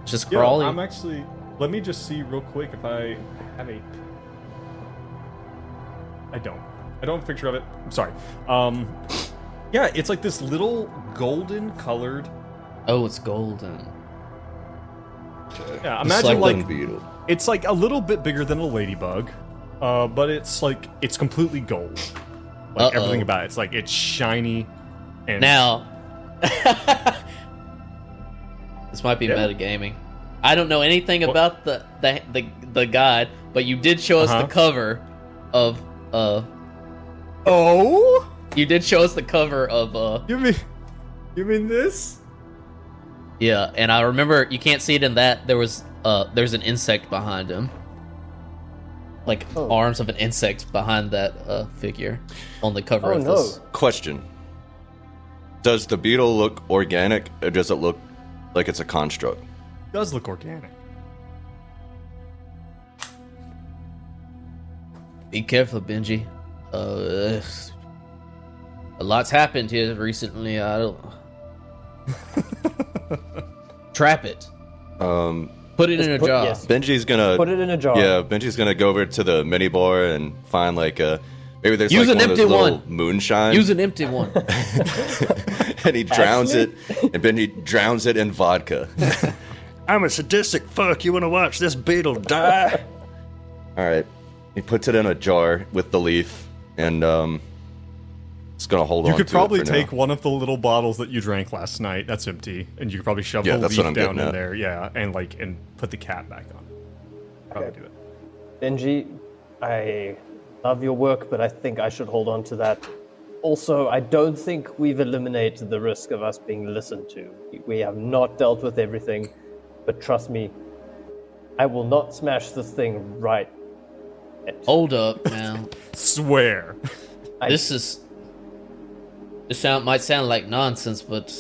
It's just Yeah, crawling. I'm actually... Let me just see real quick if I have a... I don't have a picture of it. I'm sorry. Yeah, it's like this little golden colored... Oh, it's golden. Yeah, It's imagine like like... Beetle. It's like a little bit bigger than a ladybug, but it's like... It's completely gold. Like Uh-oh. everything about it. It's like, it's shiny and... Now, this might be Yeah. metagaming. I don't know anything about the guide, but you did show us Uh-huh. the cover of Oh? You did show us the cover of You mean this? Yeah, and I remember you can't see it in that. There's an insect behind him. Like Oh. arms of an insect behind that figure on the cover Oh of no. this. Question. Does the beetle look organic, or does it look like it's a construct? Does look organic. Be careful, Benji. A lot's happened here recently. I don't trap it. Put it in a jar. Yes. Benji's gonna Put it in a jar. Yeah, Benji's gonna go over to the mini bar and find like a maybe there's Use like an one of those empty little one. moonshine. Use an empty one. and he drowns it, and Benji drowns it in vodka. I'm a sadistic fuck. You want to watch this beetle die? All right, he puts it in a jar with the leaf, and it's gonna hold on. You could to probably it for take now. one of the little bottles that you drank last night. That's empty, and you could probably shove Yeah, the that's leaf what I'm down getting in at. there. Yeah, and put the cap back on. Probably Okay. do it. Benji, I love your work, but I think I should hold on to that. Also, I don't think we've eliminated the risk of us being listened to. We have not dealt with everything, but trust me, I will not smash this thing right yet. Hold up now. Swear. This might sound like nonsense, but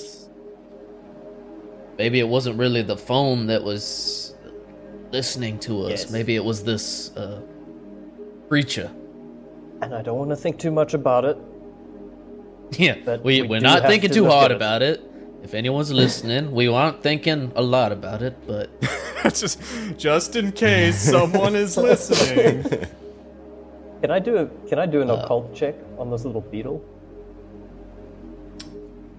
maybe it wasn't really the phone that was listening to us. Yes. Maybe it was this creature. And I don't want to think too much about it. Yeah, But we're we do not have thinking to too look hard at it. about it. If anyone's listening, we aren't thinking a lot about it, but just in case someone is listening. Can I do an occult check on this little beetle?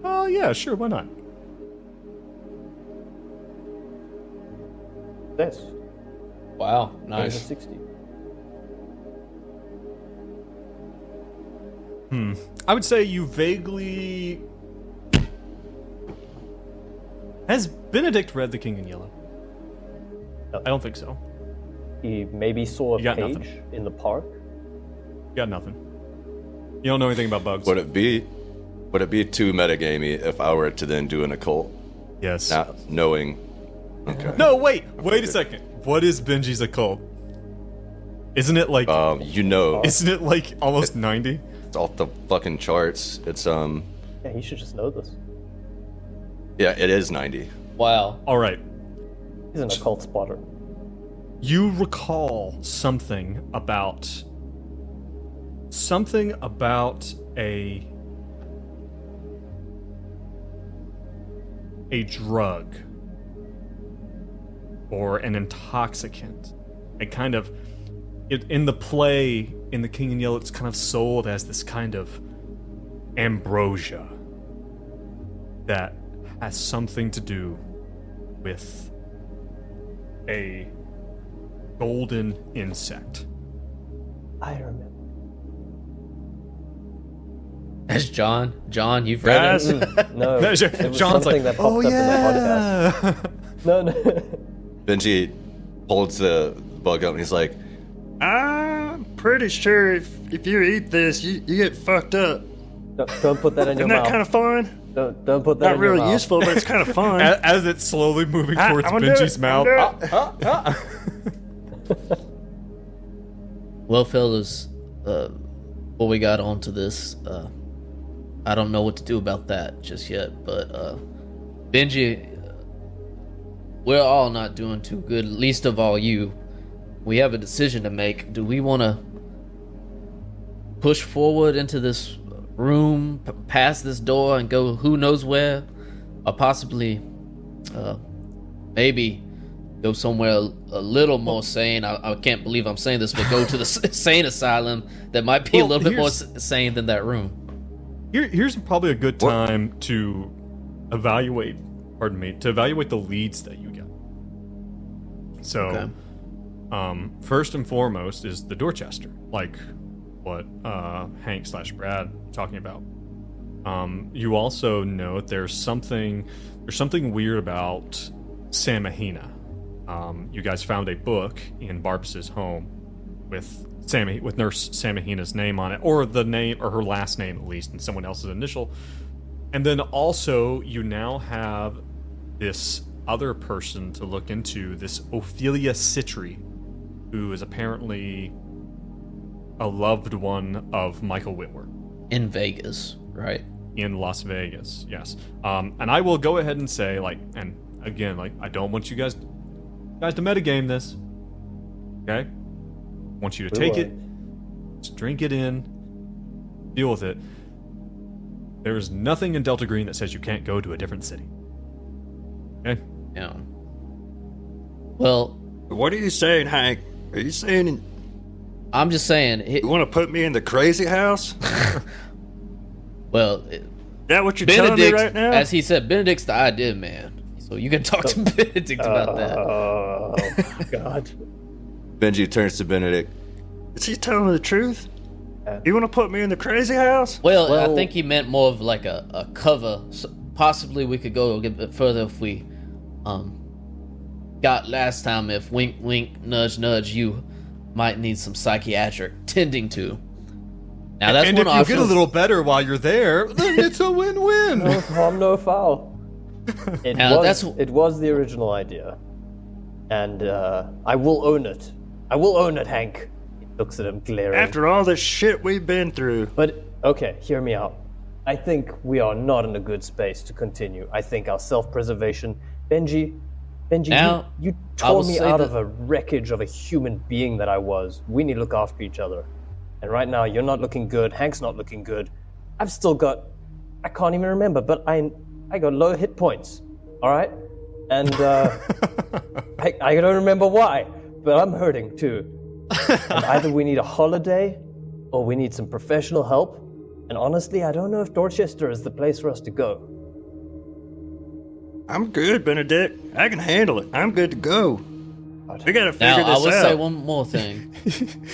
Oh yeah, sure, why not? Yes. wow, Over nice. 60. I would say you vaguely. Has Benedict read The King in Yellow? No. I don't think so. He maybe saw a You got page nothing. in the park. Got nothing. You don't know anything about bugs. Would it be too metagamey if I were to then do an occult, Yes. not knowing? Okay. No, wait a second. What is Benji's occult? Isn't it like? Isn't it like almost 90? It's off the fucking charts. It's Yeah, he should just know this. yeah, it is 90. Wow. All right. He's an occult spotter. You recall something about a drug or an intoxicant. A kind of in the play in The King in Yellow, it's kind of sold as this kind of ambrosia that has something to do with a golden insect. I remember. That's John. John, you've read Guys, it? No, it was John's something like, that popped up in the podcast. No, no. Benji holds the bug up and he's like, I'm pretty sure if you eat this, you get fucked up. Don't put that in your Isn't that mouth. kind of fun? Don't put that Not in your really mouth. useful, but it's kind of fun. As it's slowly moving towards I'm gonna do Benji's it. mouth. I'm gonna Well, fellas, before we got onto this, I don't know what to do about that just yet, but Benji, we're all not doing too good, least of all you. We have a decision to make. Do we want to push forward into this room, past this door, and go who knows where? Or possibly, maybe go somewhere a little more sane. I can't believe I'm saying this, but go to the sane asylum that might be a little bit more sane than that room. Here's probably a good time to evaluate the leads that you get. So, first and foremost is the Dorchester, like what Hank/Brad talking about. You also note there's something weird about Samahina. You guys found a book in Barbas's home with Nurse Samahina's name on it, or the name, or her last name at least, and someone else's initial. And then also you now have this other person to look into, this Ophelia Citri, who is apparently a loved one of Michael Whitworth. In Vegas, right? In Las Vegas, yes. And I will go ahead and say, and again, I don't want you guys to metagame this. Okay? I want you to take it, just drink it in, deal with it. There is nothing in Delta Green that says you can't go to a different city. Okay? Yeah. Well, What are you saying, Hank? Are you saying I'm just saying. you want to put me in the crazy house? Well, Is that what you're telling me right now? as he said, Benedict's the idea man. So you can talk to Benedict about that. Oh, God. Benji turns to Benedict. Is he telling me the truth? You want to put me in the crazy house? Well, I Well- think he meant more of like a cover. So possibly we could go a bit further if we got last time. If wink, wink, nudge, nudge, you might need some psychiatric tending to. Now that's And one if you option. get a little better while you're there, then it's a win-win. No harm, no foul. Now, It was the original idea. And I will own it. I will own it, Hank. He looks at him glaring. After all this shit we've been through. But, okay, hear me out. I think we are not in a good space to continue. I think our self-preservation... Benji, Benji, Now, you I tore will me say out that- of a wreckage of a human being that I was. We need to look after each other. And right now, you're not looking good. Hank's not looking good. I've still got... I can't even remember, but I got low hit points. All right? And I don't remember why, but I'm hurting too. And either we need a holiday or we need some professional help. And honestly, I don't know if Dorchester is the place for us to go. I'm good, Benedict. I can handle it. I'm good to go. We gotta figure Now, I this will out. say one more thing.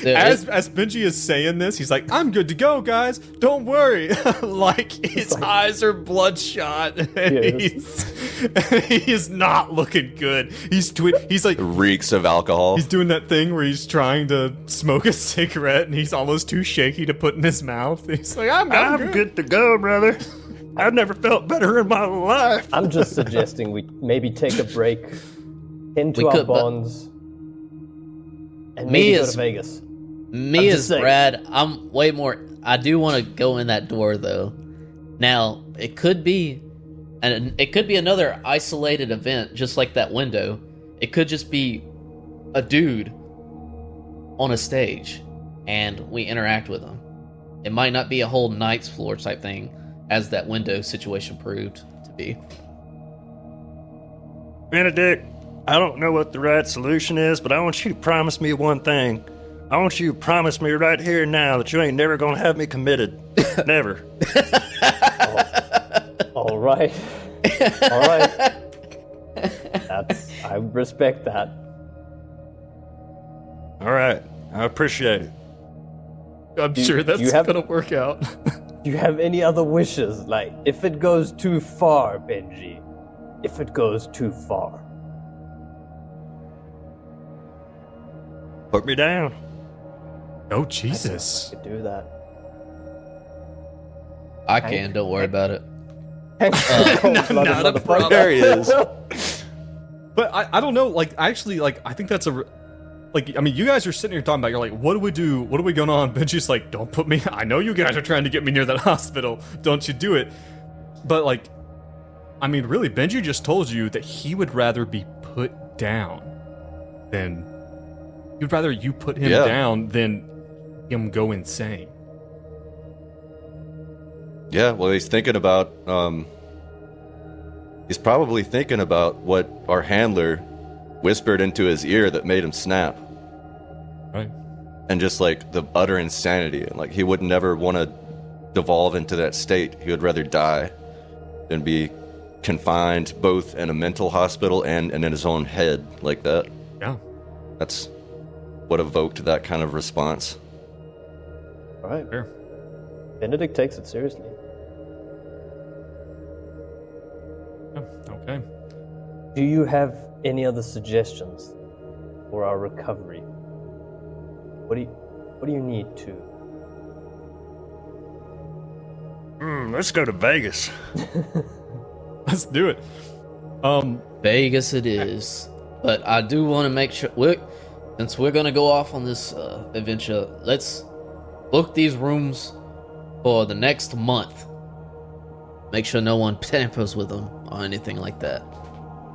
As Benji is saying this, he's like, "I'm good to go, guys. Don't worry." Like his eyes are bloodshot, and he's not looking good. He's like Reeks of alcohol. he's doing that thing where he's trying to smoke a cigarette, and he's almost too shaky to put in his mouth. He's like, "I'm good." good to go, brother. I've never felt better in my life. I'm just suggesting we maybe take a break, tend to We our could, but- bonds, and maybe go as- to Vegas. Me just as saying. Brad, I'm way more. I do want to go in that door though. Now it could be, and it could be another isolated event, just like that window. It could just be a dude on a stage, and we interact with him. It might not be a whole Knight's Floor type thing, as that window situation proved to be. Benedict, I don't know what the right solution is, but I want you to promise me one thing. I want you to promise me right here and now that you ain't never gonna have me committed. Never. All right. All right. I respect that. All right. I appreciate it. I'm sure that's you have- gonna work out. Do you have any other wishes? Like, if it goes too far, Benji. If it goes too far. Put me down. Oh Jesus! I could do that. I can. Don't worry about it. Not a problem. There he is. But I don't know. Like actually, like I think that's like I mean, you guys are sitting here talking about. You're like, what do we do? What are we going on? Benji's like, don't put me. I know you guys are trying to get me near that hospital. Don't you do it? But like, I mean, really, Benji just told you that he would rather be put down than he'd rather you put him Yeah. down than him go insane. Yeah, well, he's thinking about, he's probably thinking about what our handler whispered into his ear that made him snap. Right. And just like the utter insanity. Like he would never want to devolve into that state. He would rather die than be confined both in a mental hospital and in his own head like that. Yeah. That's what evoked that kind of response. All right. Fair. Benedict takes it seriously. Yeah, okay. Do you have any other suggestions for our recovery? What do you need to? Let's go to Vegas. Let's do it. Vegas it is. But I do want to make sure, since we're going to go off on this adventure, let's book these rooms for the next month. Make sure no one tampers with them or anything like that.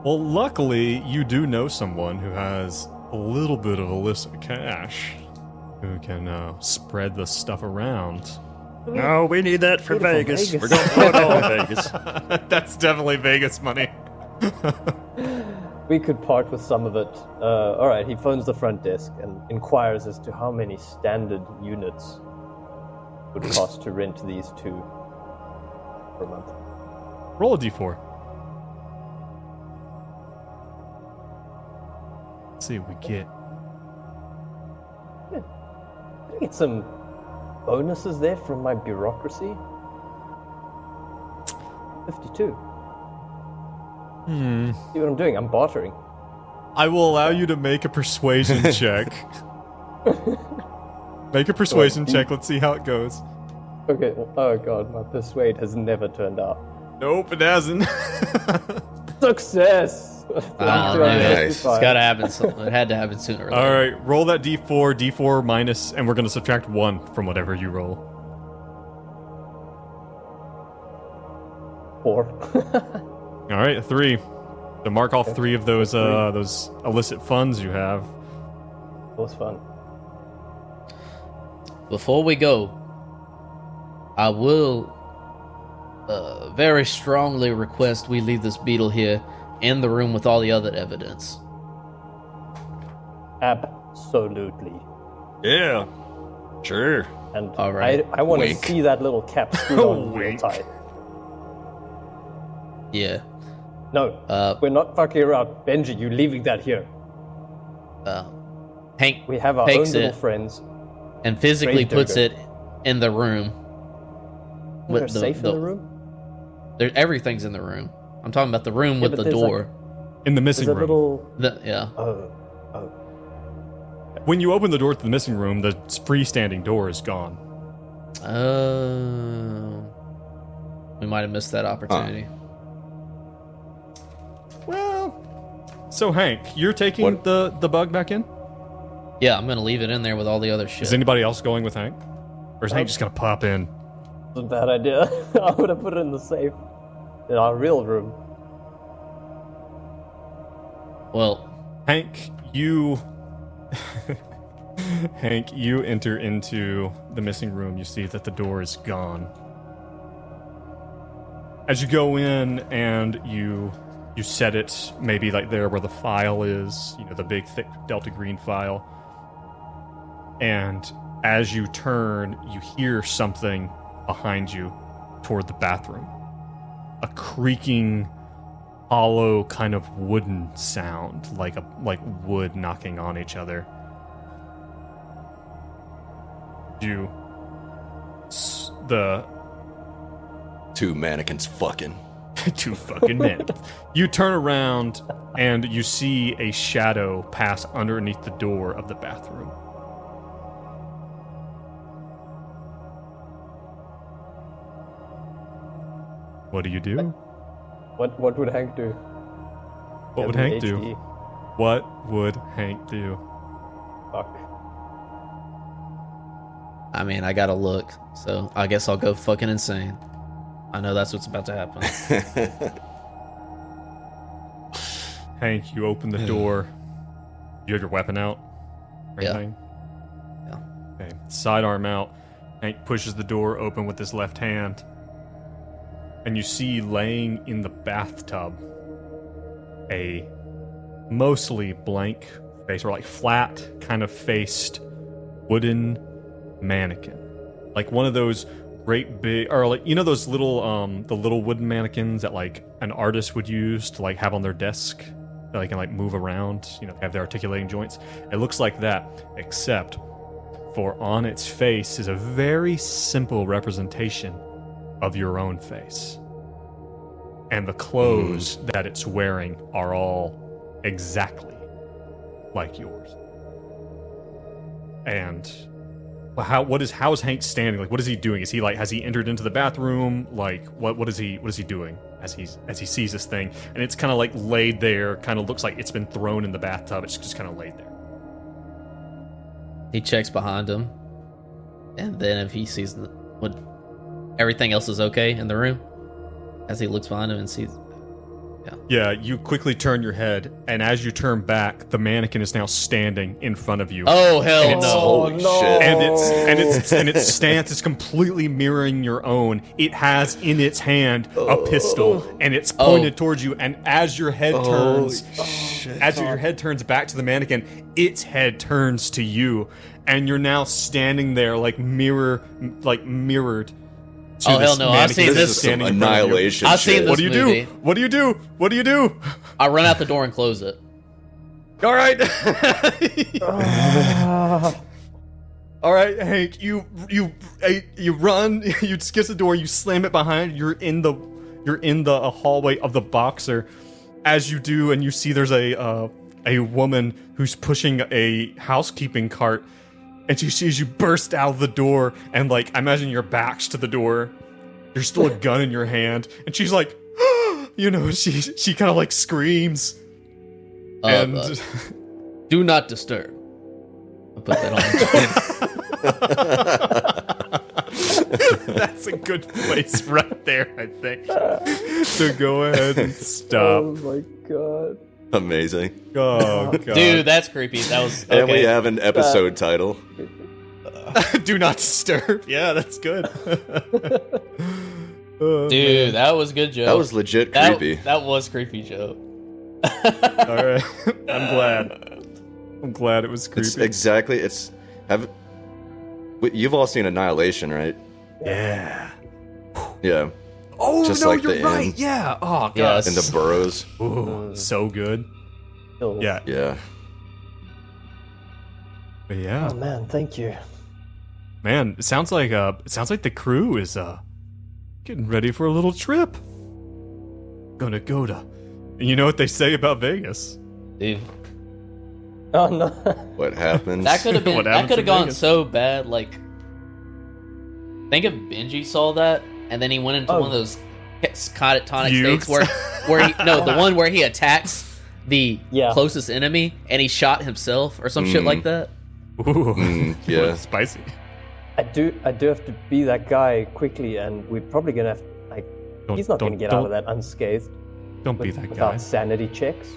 Well, luckily, you do know someone who has a little bit of illicit cash who can spread the stuff around. No, we need that for Beautiful Vegas. Vegas. We're going to blow it all in Vegas. That's definitely Vegas money. We could part with some of it. All right, he phones the front desk and inquires as to how many standard units would cost to rent these two per month. Roll a d4. Let's see what we get. Can I get some bonuses there from my bureaucracy? 52. See what I'm doing? I'm bartering. I will allow you to make a persuasion check. Make a persuasion check. Let's see how it goes. Okay, oh god, my persuade has never turned out. Nope, it hasn't. Success! I knew it. Nice. It's got to happen. It had to happen sooner or later. All right, roll that d4. D4 minus, and we're going to subtract 1 from whatever you roll. 4. All right, 3. To mark all 3 of those illicit funds you have. It was fun. Before we go, I will very strongly request we leave this beetle here in the room with all the other evidence. Absolutely. Yeah. Sure. And All right. I want to Wink. see that little cap screwed on real Wink. tight. Yeah. No, we're not fucking around. Benji, you leaving that here. Hank We have our own takes little it friends. and physically Grave puts digger. it in the room. Is there a safe in the room? Everything's in the room. I'm talking about the room with but the there's, door. In the There's missing a room. little... Yeah. Oh. When you open the door to the missing room, the freestanding door is gone. We might have missed that opportunity. Well, so Hank, you're taking the bug back in? Yeah, I'm gonna leave it in there with all the other shit. Is anybody else going with Hank? Or is Hank just gonna pop in? It's a bad idea. I would have put it in the safe. In our real room. Well, Hank, you Hank, you enter into the missing room. You see that the door is gone. As you go in and you set it maybe like there where the file is, you know, the big thick Delta Green file. And as you turn, you hear something behind you toward the bathroom. A creaking, hollow kind of wooden sound, like wood knocking on each other. The 2 mannequins fucking. 2 fucking men. You turn around and you see a shadow pass underneath the door of the bathroom. What do you do? What would Hank do? What would Hank do? What would Hank do? Fuck. I mean, I gotta look, so I guess I'll go fucking insane. I know that's what's about to happen. Hank, you open the door. You have your weapon out? Or Yeah. anything? Yeah. Okay. Sidearm out. Hank pushes the door open with his left hand. And you see laying in the bathtub a mostly blank face, or like flat kind of faced wooden mannequin. Like one of those great big, or like, you know those little the little wooden mannequins that like an artist would use to like have on their desk that they can like move around, you know, have their articulating joints. It looks like that, except for on its face is a very simple representation of your own face. And the clothes that it's wearing are all exactly like yours. And how is Hank standing? Like, what is he doing? Is he like, has he entered into the bathroom? Like, what is he doing as he sees this thing? And it's kind of like laid there, kind of looks like it's been thrown in the bathtub. It's just kind of laid there. He checks behind him, and then if he sees what everything else is okay in the room, as he looks behind him and sees. Yeah, you quickly turn your head, and as you turn back, the mannequin is now standing in front of you. Oh hell no! Holy shit. And its stance is completely mirroring your own. It has in its hand a pistol, and it's pointed towards you. And as your head turns, your head turns back to the mannequin, its head turns to you, and you're now standing there mirrored. Oh hell no! I've seen This is some annihilation I've seen shit. this What do you movie. do? What do you do? What do you do? I run out the door and close it. All right. All right, Hank. You run. You skip the door. You slam it behind. You're in the hallway of the boxer. As you do, and you see there's a woman who's pushing a housekeeping cart. And she sees you burst out of the door, and I imagine your back's to the door. There's still a gun in your hand, and she's like, she kind of screams. And Do not disturb. I'll put that on. That's a good place right there, I think, to go ahead and stop. Oh my god. Amazing. Oh, God. Dude, that's creepy. That was okay. And we have an episode title. Do not disturb. Yeah, that's good. Dude, that was good, Joe. That was legit creepy. That was creepy, Joe. All right. I'm glad it was creepy. You've all seen Annihilation, right? Yeah. Yeah. Oh, Just no, like you're the right. inn. Yeah. Oh, God. Yes. And the burrows. Ooh, so good. Oh. Yeah. Yeah. But yeah. Oh man, thank you. Man, it sounds like the crew is getting ready for a little trip. Gonna go to. You know what they say about Vegas? Dude, Oh no. What happens? that could have been. What That happened could have to gone Vegas? so bad. Like, think if Benji saw that, and then he went into one of those catatonic Fugues. states where he the one where he attacks the Yeah. closest enemy, and he shot himself or some shit like that. Ooh. yeah. Spicy. I do have to be that guy quickly, and we're probably gonna have he's not gonna get out of that unscathed Don't be that without guy. sanity checks.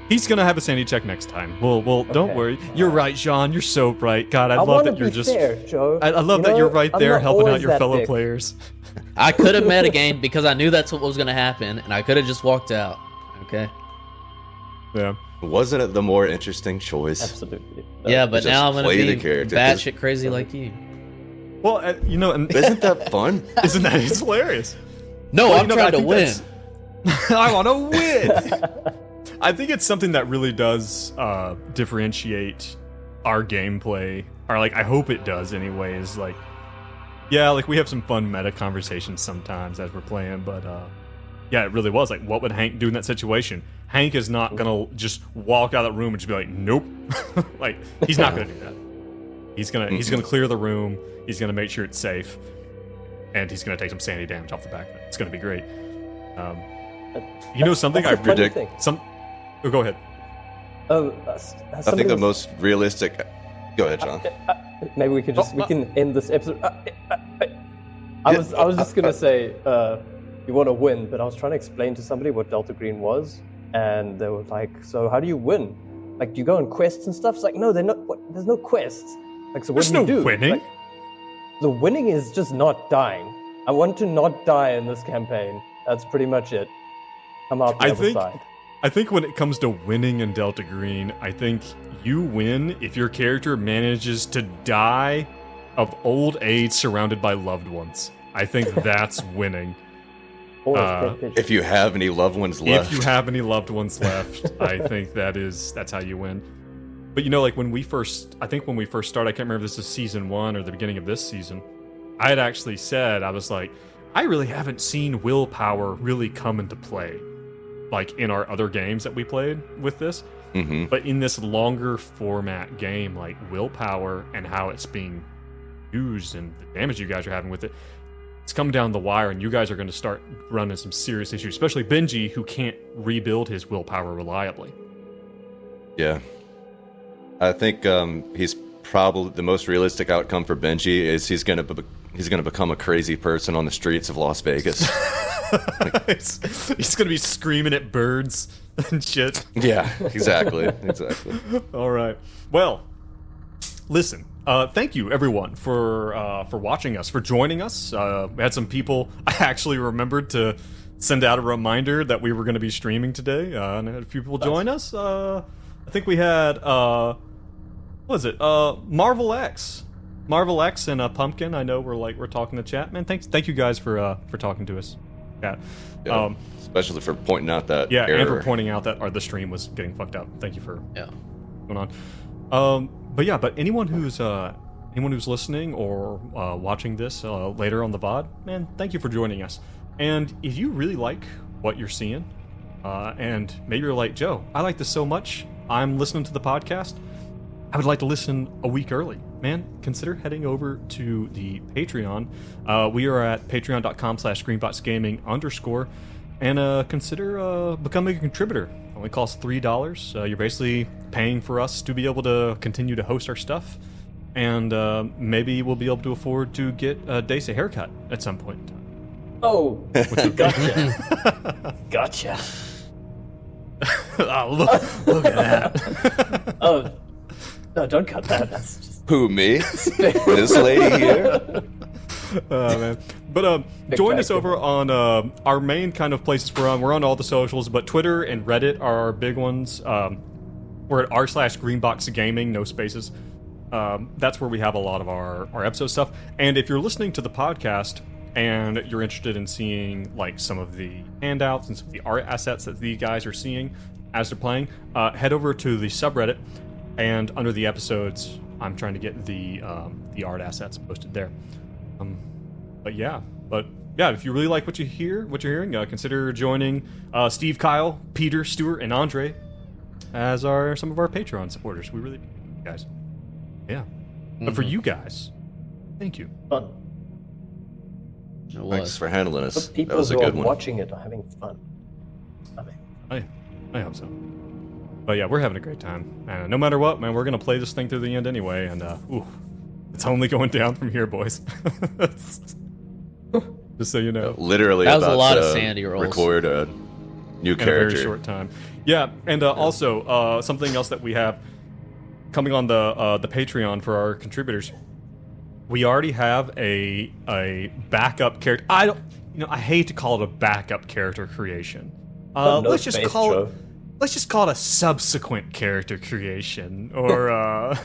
He's gonna have a sanity check next time. Well, don't Okay. worry. You're right, Sean. You're so bright. God, I I love want to that you're be just. fair, Joe. I love You that know, you're right I'm there not helping out always your that fellow dick. players. I could have metagamed because I knew that's what was going to happen, and I could have just walked out. Okay. Yeah. Wasn't it the more interesting choice? Absolutely. Yeah, but just now I'm play going the to be character, 'cause- batshit crazy like you. Well, you know, and Isn't that fun? isn't that it's hilarious? No, Well, I'm you know, trying I to think win. I want to win. I think it's something that really does differentiate our gameplay, or like I hope it does anyway. Is like, yeah, like we have some fun meta conversations sometimes as we're playing, but yeah, it really was like, what would Hank do in that situation? Hank is not gonna just walk out of the room and just be like, nope. Like he's not gonna do that. He's gonna clear the room. He's gonna make sure it's safe, and he's gonna take some sanity damage off the back of it. It's gonna be great. You know something I That's the funny predict. thing. Oh, go ahead. I think the most realistic. Go ahead, John. Maybe we can end this episode. I was just gonna say you want to win, but I was trying to explain to somebody what Delta Green was, and they were like, "So how do you win? Like, do you go on quests and stuff?" It's like, no, they're not. There's no quests. Like, so what There's do you no do? winning. Like, the winning is just not dying. I want to not die in this campaign. That's pretty much it. Come out the other side. I think when it comes to winning in Delta Green, I think you win if your character manages to die of old age surrounded by loved ones. I think that's winning. If you have any loved ones left. If you have any loved ones left, I think that's how you win. But you know, like when we first started, I can't remember if this is season 1 or the beginning of this season, I had actually said, I was like, I really haven't seen willpower really come into play, like in our other games that we played with this. Mm-hmm. But in this longer format game, like willpower and how it's being used and the damage you guys are having with it, it's come down the wire, and you guys are going to start running some serious issues, especially Benji, who can't rebuild his willpower reliably. Yeah. I think he's probably the most realistic outcome for Benji is he's gonna become a crazy person on the streets of Las Vegas. He's gonna be screaming at birds and shit. Yeah, exactly. All right. Well, listen. Thank you everyone for watching us, for joining us. We had some people. I actually remembered to send out a reminder that we were going to be streaming today, and I had a few people join us. I think we had what was it? Marvel X and Pumpkin. I know we're talking to chat, man. Thank you guys for talking to us. Yeah. Especially for pointing out that error. And for error. pointing out that the stream was getting fucked up. Thank you for going on. But anyone who's listening or watching this later on the VOD, man, thank you for joining us. And if you really like what you're seeing, and maybe you're like, Joe, I like this so much, I'm listening to the podcast, I would like to listen a week early, man, consider heading over to the Patreon. We are at patreon.com/greenboxgaming_, and consider becoming a contributor. It only costs $3. You're basically paying for us to be able to continue to host our stuff, and maybe we'll be able to afford to get Dace a haircut at some point in time. Oh, gotcha. Gotcha. Oh, look at that. Oh, no, don't cut that. That's just... Who, me? This lady here? Oh, man. But join us over on our main kind of places we're on. We're on all the socials, but Twitter and Reddit are our big ones. We're at r/greenboxgaming, no spaces. That's where we have a lot of our episode stuff. And if you're listening to the podcast and you're interested in seeing like some of the handouts and some of the art assets that these guys are seeing as they're playing, head over to the subreddit, and under the episodes, I'm trying to get the art assets posted there. But yeah, if you really like what you're hearing, consider joining Steve, Kyle, Peter, Stuart, and Andre as some of our Patreon supporters. We really, guys, yeah. But for you guys, thank you. Fun. Thanks for handling us. But That people was a who are good one. watching it are having fun. I hope so. But yeah, we're having a great time. And no matter what, man, we're gonna play this thing through the end anyway. And it's only going down from here, boys. Just so you know. Literally, That was a about lot to of sanity rolls. record a new In a character. very short time. Yeah, and also something else that we have coming on the Patreon for our contributors. We already have a backup character. I hate to call it a backup character creation. Let's just call it a subsequent character creation, or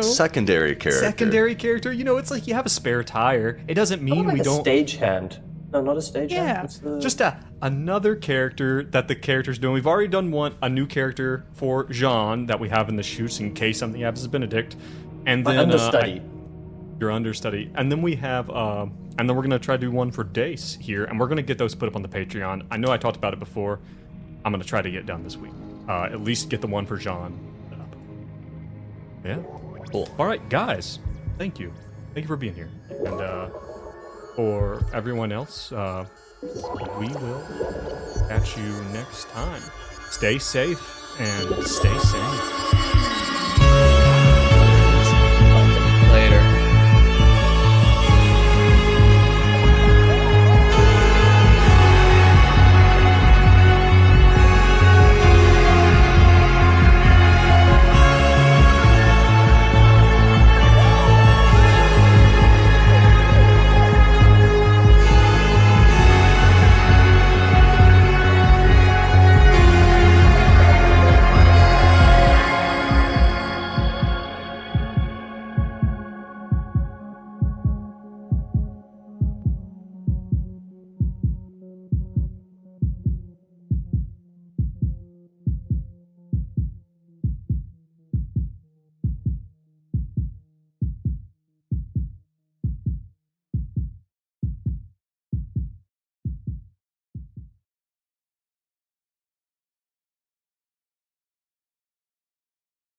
Secondary character. secondary character. It's like you have a spare tire. It doesn't mean Like we a don't. stagehand. No, not a stagehand. Yeah, What's the... just another character that the character's doing. We've already done a new character for Jean that we have in the shoots in case something happens to Benedict, and My then understudy. your understudy, and then we have, and then we're gonna try to do one for Dace here, and we're gonna get those put up on the Patreon. I know I talked about it before. I'm gonna try to get it done this week. At least get the one for Jean up. Yeah, cool. All right, guys, thank you for being here, and for everyone else, we will catch you next time. Stay safe and stay sane.